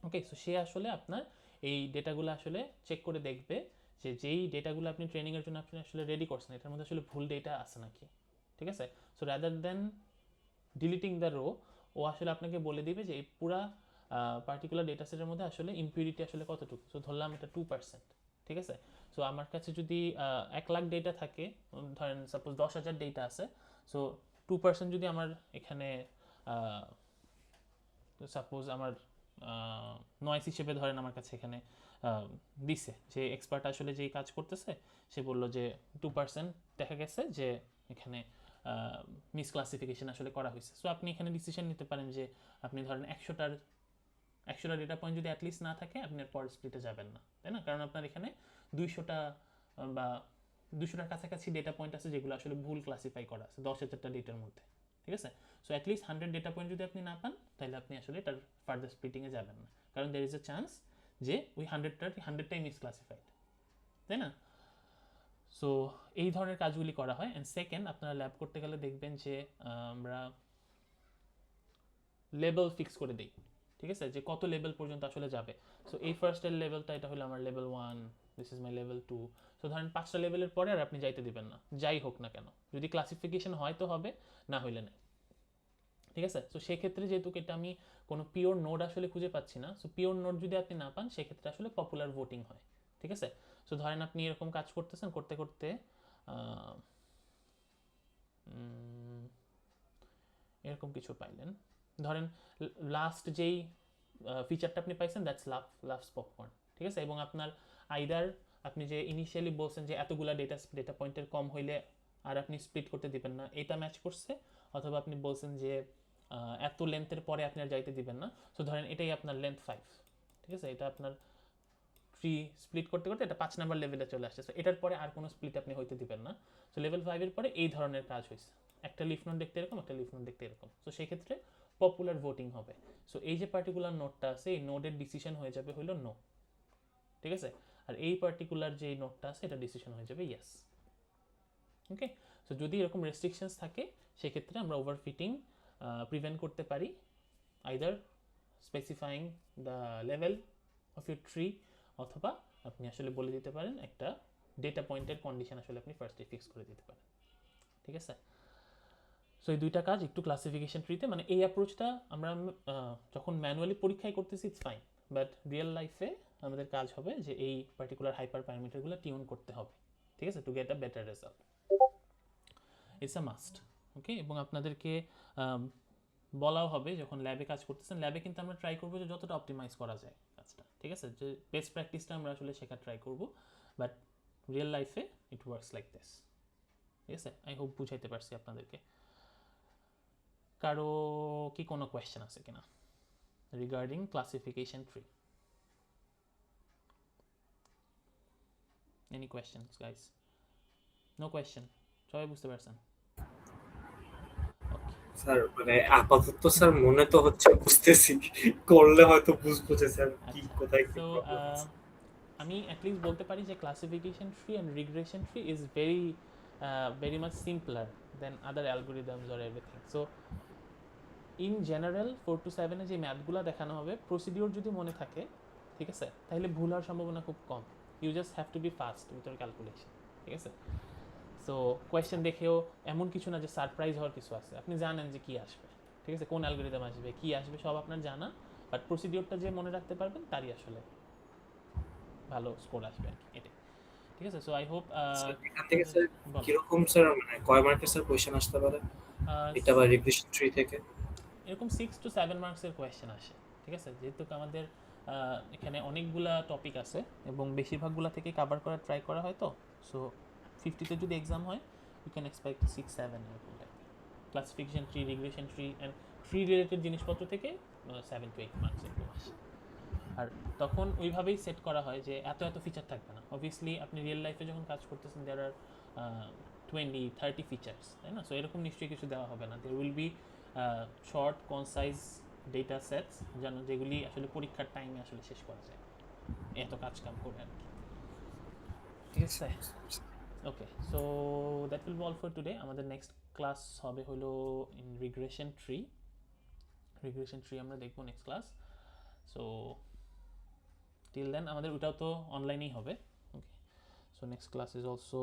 A: ওকে? সো সে আসলে আপনার এই ডেটাগুলো আসলে চেক করে দেখবে যে যেই ডেটাগুলো আপনি ট্রেনিংয়ের জন্য আপনি আসলে রেডি করছেন, এটার মধ্যে আসলে ভুল ডেটা আছে নাকি, ঠিক আছে? So rather then deleting the row, ও আসলে আপনাকে বলে দিবে যে এই পুরা পার্টিকুলার ডেটা সেটের মধ্যে আসলে ইম্পিউরিটি আসলে কতটুকু। সো ধরলাম এটা 2%, ঠিক আছে? সো আমার কাছে যদি 1,00,000 ডেটা থাকে, ধরেন সাপোজ 10,000 ডেটা আছে, সো 2% যদি আমার এখানে সাপোজ আমার নয়েস হিসেবে ধরেন আমার কাছে এখানে দিছে যে এক্সপার্ট আসলে যেই কাজ করতেছে, সে বললো যে 2% দেখা গেছে যে এখানে মিসক্লাসিফিকেশন আসলে করা হয়েছে। সো আপনি এখানে ডিসিশন নিতে পারেন যে আপনি ধরেন 100টা ডেটা পয়েন্ট যদি অ্যাটলিস্ট না থাকে, আপনি আর পরের স্প্লিটে যাবেন না, তাই না? কারণ আপনার এখানে 200টা বা 200টার কাছাকাছি ডেটা পয়েন্ট আছে যেগুলো আসলে ভুল ক্লাসিফাই করা আছে 10,000টা ডেটার মধ্যে, ঠিক আছে? সো অ্যাটলিস্ট 100 ডেটা পয়েন্ট যদি আপনি না পান, তাহলে আপনি আসলে এটার ফার্দার স্প্লিটিংয়ে যাবেন না, কারণ দের ইজ এ চান্স যে ওই 100টাই মিসক্লাসিফাইড, তাই না? সো এই ধরনের কাজগুলি করা হয়। অ্যান্ড সেকেন্ড, আপনারা ল্যাব করতে গেলে দেখবেন যে আমরা লেভেল ফিক্স করে দিই, ঠিক আছে? যে কত লেভেল পর্যন্ত আসলে যাবে। সো এই ফার্স্টের লেভেলটা এটা হলো আমার level 1, this is my level 2। So ধরেন 5টা লেভেলের পরে আর আপনি যাইতে দিবেন না, যাই হোক না কেন। যদি ক্লাসিফিকেশন হয় তো হবে, না হইলে নেই, ঠিক আছে? সো সেক্ষেত্রে যেহেতু এটা আমি কোনো পিওর নোড আসলে খুঁজে পাচ্ছি না, সো পিওর নোড যদি আপনি না পান, সেক্ষেত্রে আসলে পপুলার ভোটিং হয়, ঠিক আছে? সো ধরেন আপনি এরকম কাজ করতেছেন, করতে করতে এরকম কিছু পাইলেন, ধরেন লাস্ট যেই ফিচারটা আপনি পাইছেন, দ্যাটস লাভস পপকর্ন, ঠিক আছে? এবং আপনার আইদার আপনি যে ইনিশিয়ালি বলছেন যে এতগুলা ডেটা পয়েন্টের কম হইলে আর আপনি স্প্লিট করতে দিবেন না, এটা ম্যাচ করছে, অথবা আপনি বলছেন যে এত লেন্থের পরে আপনি আর যাইতে দিবেন না। সো ধরেন এটাই আপনার লেন্থ 5, ঠিক আছে? এটা আপনার 3 স্প্লিট করতে করতে এটা 5 নাম্বার লেভেলে চলে আসছে। সো এটার পরে আর কোনো স্প্লিট আপনি হইতে দিবেন না। সো লেভেল 5 এর পরে এই ধরনের কাজ হয়েছে, একটা লিফ নোড দেখতে এরকম, একটা লিফ নোড দেখতে এরকম। সো সেক্ষেত্রে পপুলার ভোটিং হবে। সো এই যে পার্টিকুলার নোডটা আছে, এই নোডের ডিসিশন হয়ে যাবে হলো নো, ঠিক আছে? আর এই পার্টিকুলার যে নোডটা আছে, এটা ডিসিশন হয়ে যাবে ইয়েস, ওকে? সো যদি এরকম রেস্ট্রিকশনস থাকে, সেক্ষেত্রে আমরা ওভারফিটিং প্রিভেন্ট করতে পারি, either specifying the level of your tree, অথবা আপনি আসলে বলে দিতে পারেন একটা ডেটা পয়েন্টের কন্ডিশন আসলে আপনি ফার্স্টে ফিক্স করে দিতে পারেন, ঠিক আছে? সো এই দুইটা কাজ একটু ক্লাসিফিকেশন ট্রিতে, মানে এই অ্যাপ্রোচটা আমরা যখন ম্যানুয়ালি পরীক্ষায় করতেছি ইটস ফাইন, বাট রিয়েল লাইফে আমাদের কাজ হবে যে এই পার্টিকুলার হাইপার প্যারামিটারগুলো টিউন করতে হবে, ঠিক আছে? To get a better result, it's a must, okay? এবং আপনাদেরকে বলাও হবে যখন ল্যাবে কাজ করতেছেন, ল্যাবে কিন্তু আমরা ট্রাই করবো যে যতটা অপটিমাইজ করা যায় কাজটা, ঠিক আছে? যে বেস্ট প্র্যাকটিসটা আমরা আসলে শেখার ট্রাই করবো, বাট রিয়েল লাইফে ইট ওয়ার্কস লাইক দিস, ঠিক আছে? আই হোপ বুঝাইতে পারছি আপনাদেরকে। কারো কি কোনো কোয়েশ্চেন আছে কিনা regarding classification tree? Any questions guys? No question, সবাই বুঝতে পারছেন?
B: স্যার মানে আপাতত স্যার মনে তো হচ্ছে বুঝতেছি, করলে হয়তো বুঝবো যে স্যার কি কোথায় কি
A: সো
B: প্রবলেম আছে।
A: আমি অ্যাটলিস্ট বলতে পারি যে classification tree and regression tree is very much simpler than other algorithms or everything. So in general 4 to 7 যে ম্যাথগুলো দেখানো হবে, প্রসিডিওর যদি মনে থাকে, ঠিক আছে, তাহলে ভুল হওয়ার সম্ভাবনা খুব কম। You just have to be fast with your calculation, ঠিক আছে? সো কোয়েশ্চেন দেখেও এমন কিছু না যে সারপ্রাইজ হওয়ার কিছু আছে, আপনি জানেন যে কী আসবে, ঠিক আছে? কোন অ্যালগোরিদম আসবে, কী আসবে, সব আপনার জানা, বাট প্রসিডিওরটা যে মনে রাখতে পারবেন তারই আসলে ভালো স্কোর আসবে আর কি, এটাই, ঠিক আছে? সো আই হোপ
B: স্যার এখান থেকে স্যার কিরকম স্যার মানে কয় মার্কের স্যার কোয়েশ্চেন আসতে পারে এটা বা রিগ্রেশন ট্রি থেকে?
A: এরকম 6 to 7 মার্কসের কোয়েশ্চেন আসে, ঠিক আছে? যেহেতু আমাদের এখানে অনেকগুলা টপিক আছে এবং বেশিরভাগগুলা থেকে কাভার করার ট্রাই করা হয়, তো সো 50তে যদি এক্সাম হয় you can expect 6-7 এরকম টাইপের classification tree, regression tree and tree related জিনিসপত্র থেকে 7 to 8 মার্কস এরকম আসে। আর তখন ওইভাবেই সেট করা হয় যে এত এত ফিচার থাকবে না। অবভিয়াসলি আপনি রিয়েল লাইফে যখন কাজ করতেছেন দেয়ার আর 20-30 ফিচার্স, তাই না? সো এরকম নিশ্চয়ই কিছু দেওয়া হবে না। There will be short concise data sets যেগুলি আসলে পরীক্ষার টাইমে আসলে শেষ করা যায় এত কাজ কাম করে আর কি। ঠিক আছে, okay, so that will be all for today. আমাদের নেক্সট ক্লাস হবে হলো ইন রিগ্রেশন ট্রি আমরা দেখবো next class. So till then আমাদের ওটাও তো অনলাইনেই হবে। Okay, so next class is also